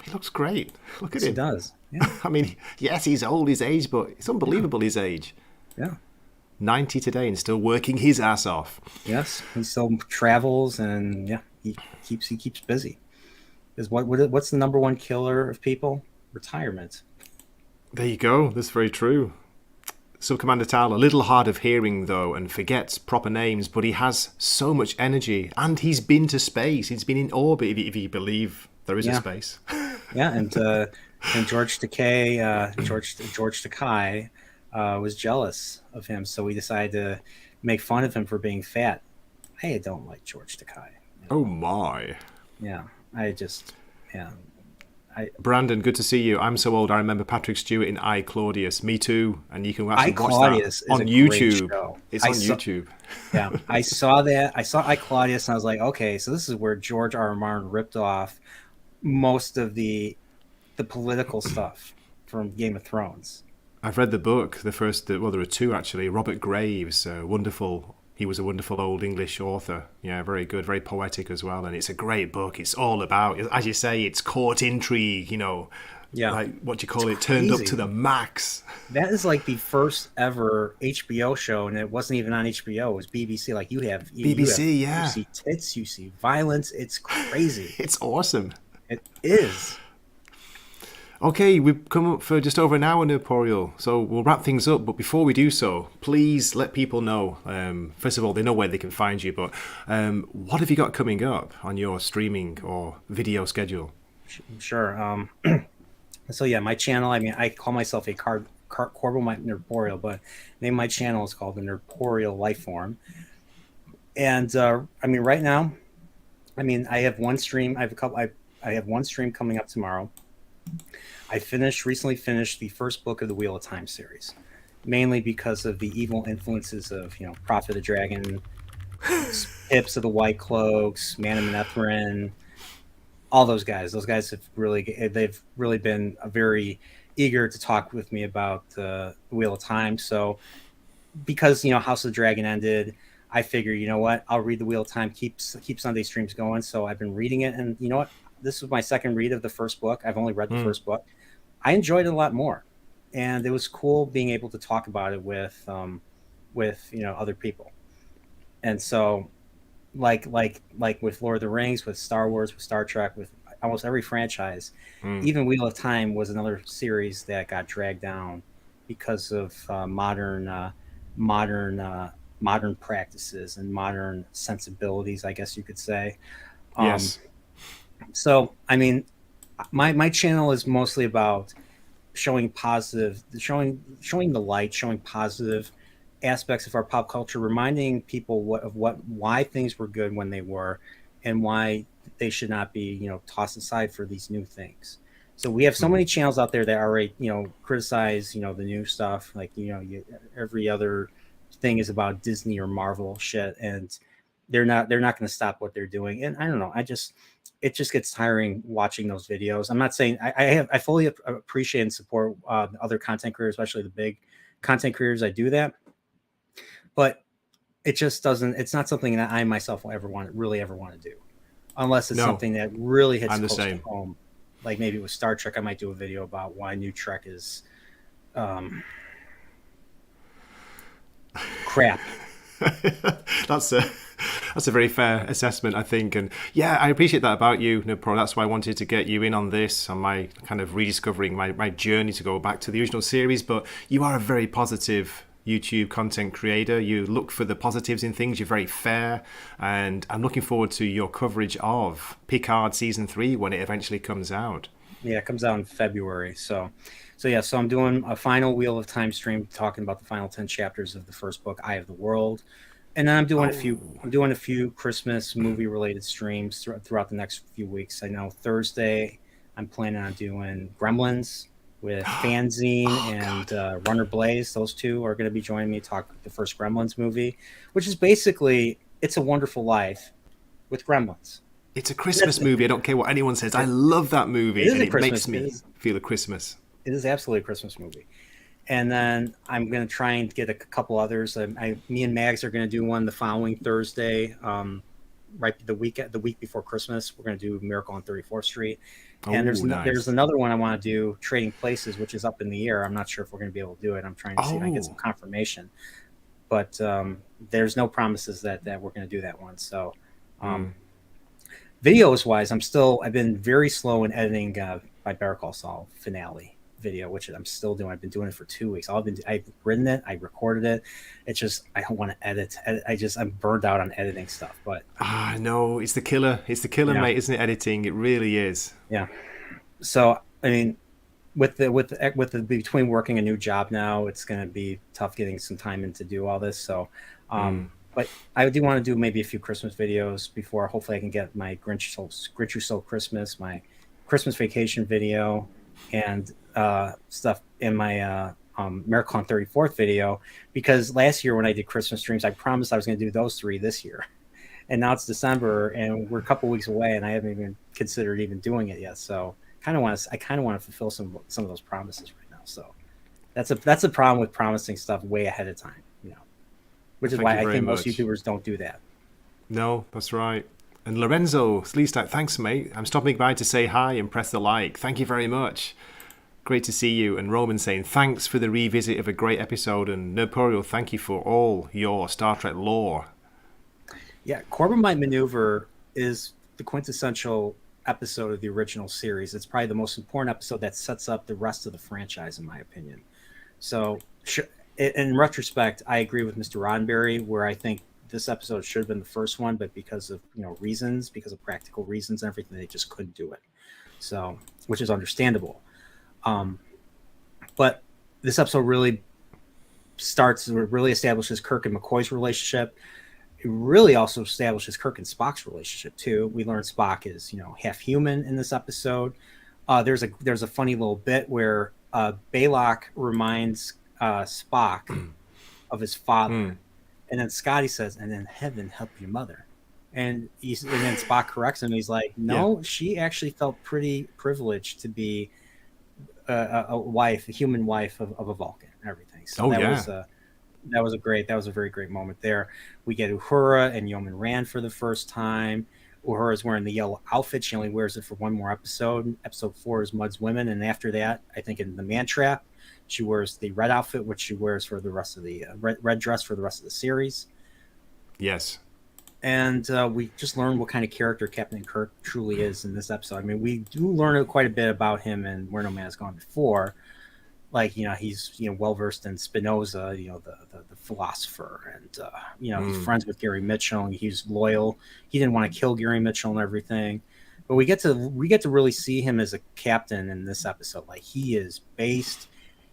He looks great. Look at Yes, he him. does. Yeah, I mean, yes, he's old his age, but it's yeah, unbelievable his age. yeah. 90 today and still working his ass off. Yes, he still travels, and yeah, he keeps busy. Because what's the number one killer of people? Retirement. There you go. That's very true. Sub Commander Tal, a little hard of hearing though, and forgets proper names, but he has so much energy, and he's been to space. He's been in orbit, if you believe there is a Yeah, space. yeah, and George Takei was jealous of him, so we decided to make fun of him for being fat. I don't like George Takei at Oh all. my. Yeah, I just yeah, Brandon, good to see you. I'm so old. I remember Patrick Stewart in I Claudius. Me too. And you can I actually watch that Claudius is on a great YouTube. show. It's I on saw YouTube. Yeah, I saw that. I saw I Claudius, and I was like, okay, so this is where George R. R. Martin ripped off most of the political stuff from Game of Thrones. I've read the book, the first, well, there are two actually. Robert Graves, wonderful. He was a wonderful old English author. Yeah, very good, very poetic as well. And it's a great book. It's all about, as you say, it's court intrigue, Yeah, like what do you it's call it, turned up to crazy. the max. That is like the first ever HBO show, and it wasn't even on HBO. It was BBC. Like BBC, you yeah. see tits, you see violence. It's crazy. It's awesome. It is. Okay, we've come up for just over an hour, Nurporial, so we'll wrap things up. But before we do so, please let people know. First of all, they know where they can find you, but what have you got coming up on your streaming or video schedule? Sure. So yeah, my channel. I mean, I call myself a Corbomite Nerdporial, but name my channel is called the Nerdporial Lifeform. And I mean, right now, I mean, I have one stream. I have a couple. I have one stream coming up tomorrow. I recently finished the first book of the Wheel of Time series, mainly because of the evil influences of Prophet of the Dragon, Pips of the White Cloaks, Man of Manetheren, all those guys. Those guys they've really been very eager to talk with me about the Wheel of Time. So because House of the Dragon ended, I figure what, I'll read the Wheel of Time, keep Sunday streams going. So I've been reading it, and you know what, this was my second read of the first book. I've only read the first book. I enjoyed it a lot more, and it was cool being able to talk about it with other people. And so like with Lord of the Rings, with Star Wars, with Star Trek, with almost every franchise, even Wheel of Time was another series that got dragged down because of modern modern practices and modern sensibilities, I guess you could say. Um, Yes. so I mean, my channel is mostly about showing the light, showing positive aspects of our pop culture, reminding people why things were good when they were, and why they should not be tossed aside for these new things. So we have so many channels out there that already criticize the new stuff, like every other thing is about Disney or Marvel shit, and they're not going to stop what they're doing. And I don't know, it just gets tiring watching those videos. I'm not saying I fully appreciate and support other content creators, especially the big content creators. I do that, but it just doesn't. It's not something that I myself will really ever want to do, unless it's No, something that really hits I'm the close to same. home. Like maybe with Star Trek, I might do a video about why new Trek is um, crap. that's a that's a very fair assessment, I think, and yeah, I appreciate that about you, Nipro. That's why I wanted to get you in on this, on my kind of rediscovering my journey to go back to the original series. But you are a very positive YouTube content creator. You look for the positives in things. You're very fair, and I'm looking forward to your coverage of Picard season 3 when it eventually comes out. Yeah, it comes out in February. So yeah, so I'm doing a final Wheel of Time stream talking about the final 10 chapters of the first book, Eye of the World. And then Oh, I'm doing a few Christmas movie related streams throughout the next few weeks. I know Thursday I'm planning on doing Gremlins with Fanzine oh and God. Runner Blaze. Those two are going to be joining me to talk the first Gremlins movie, which is basically It's a Wonderful Life with Gremlins. It's a That's Christmas it. movie. I don't care what anyone says. I It, love that it movie, is and a it makes Christmas. me feel a Christmas. It is absolutely a Christmas movie. And then I'm going to try and get a couple others. Me and Mags are going to do one the following Thursday, right the week before Christmas. We're going to do Miracle on 34th Street. And Oh, there's nice. another one I want to do, Trading Places, which is up in the air. I'm not sure if we're going to be able to do it. I'm trying to see if I can get some Oh, confirmation, but there's no promises that we're going to do that one. So um, videos wise, I've been very slow in editing my Better Call Saul finale video, which I'm still doing. I've been doing it for 2 weeks. I've written it, I recorded it. It's just I don't want to edit. I'm burned out on editing stuff. But no, it's the killer. It's the killer, yeah, mate, isn't it? Editing, it really is. yeah. So I mean, with the between working a new job now, it's going to be tough getting some time in to do all this. So, but I do want to do maybe a few Christmas videos before. Hopefully, I can get my Grinch Who Stole Christmas, my Christmas Vacation video, and stuff in my Miracle on 34th video. Because last year when I did Christmas streams, I promised I was going to do those three this year, and now it's December and we're a couple weeks away, and I haven't even considered even doing it yet. So I kind of want to fulfill some of those promises right now. So that's a problem with promising stuff way ahead of time, which is Thank why you I very think most much. YouTubers don't do that. No, that's right. And Lorenzo Sleestack, thanks, mate. I'm stopping by to say hi and press the like. Thank you very much. Great to see you. And Roman saying, thanks for the revisit of a great episode. And Nurporial, thank you for all your Star Trek lore. Yeah, Corbomite maneuver is the quintessential episode of the original series. It's probably the most important episode that sets up the rest of the franchise, in my opinion. So, in retrospect, I agree with Mr. Roddenberry, where I think this episode should have been the first one, but because of reasons, because of practical reasons and everything, they just couldn't do it. So, which is understandable. But this episode really establishes Kirk and McCoy's relationship. It really also establishes Kirk and Spock's relationship too. We learn Spock is half human in this episode. There's a funny little bit where Baylock reminds Spock of his father, and then Scotty says, "And then heaven help your mother." And then Spock corrects him. He's like, "No, she actually felt pretty privileged to be a human wife of a Vulcan and everything." So that was a very great moment there. We get Uhura and Yeoman Rand for the first time. Uhura's wearing the yellow outfit. She only wears it for one more episode. Episode 4 is Mud's Women, and after that, I think in the Man Trap, she wears the red outfit, which she wears for the rest of the red dress for the rest of the series. Yes. And we just learned what kind of character Captain Kirk truly is in this episode. I mean, we do learn quite a bit about him and Where No Man Has Gone Before. Like, he's, well-versed in Spinoza, the philosopher, and, he's friends with Gary Mitchell, and he's loyal. He didn't want to kill Gary Mitchell and everything. But we get to really see him as a captain in this episode. Like, he is based.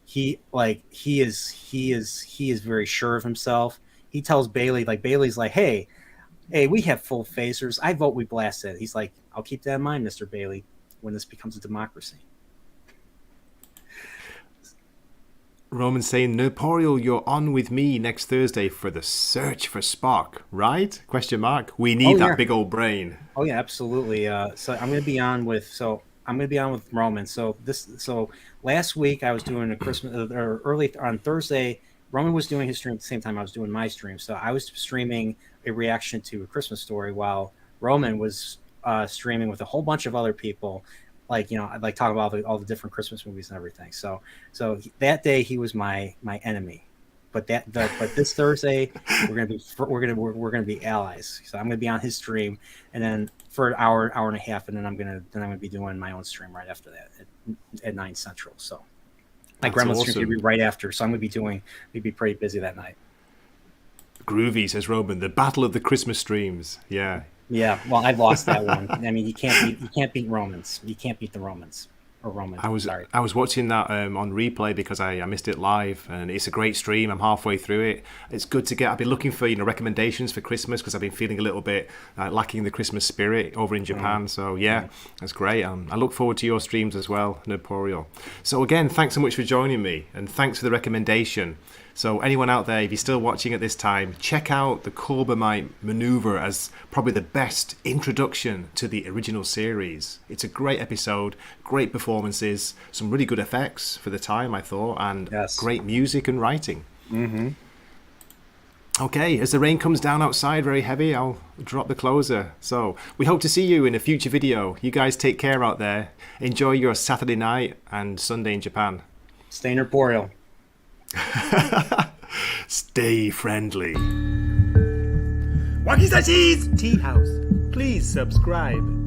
He is very sure of himself. He tells Bailey, Bailey's like, hey, we have full phasers. I vote we blast it. He's like, I'll keep that in mind, Mr. Bailey, when this becomes a democracy. Roman saying, Nerporial, you're on with me next Thursday for the search for Spock, right? Question mark. We need that big old brain. Oh yeah, absolutely. So I'm going to be on with Roman. So last week I was doing a Christmas or early on Thursday. Roman was doing his stream at the same time I was doing my stream. So I was streaming a reaction to A Christmas Story while Roman was streaming with a whole bunch of other people. I'd talk about all the different Christmas movies and everything. So that day he was my enemy, but this Thursday we're gonna be allies. So I'm gonna be on his stream, and then for an hour and a half, and then I'm gonna be doing my own stream right after that at 9 Central. So my grandma's stream will be right after. So I'm gonna be pretty busy that night. Groovy, says Roman. The battle of the Christmas streams. Yeah. Yeah, well, I lost that one. I mean, you can't beat Romans. You can't beat the Romans or Roman. I was watching that on replay because I missed it live, and it's a great stream. I'm halfway through it. It's good to get. I've been looking for recommendations for Christmas because I've been feeling a little bit lacking the Christmas spirit over in Japan. So yeah, that's great. I look forward to your streams as well, Nerporial. So again, thanks so much for joining me, and thanks for the recommendation. So anyone out there, if you're still watching at this time, check out the Corbomite maneuver as probably the best introduction to the original series. It's a great episode, great performances, some really good effects for the time, I thought, and great music and writing. Mm-hmm. Okay, as the rain comes down outside very heavy, I'll drop the closer. So we hope to see you in a future video. You guys take care out there. Enjoy your Saturday night and Sunday in Japan. Stay Nerporial. Stay friendly. Wakizachi's Tea House. Please subscribe.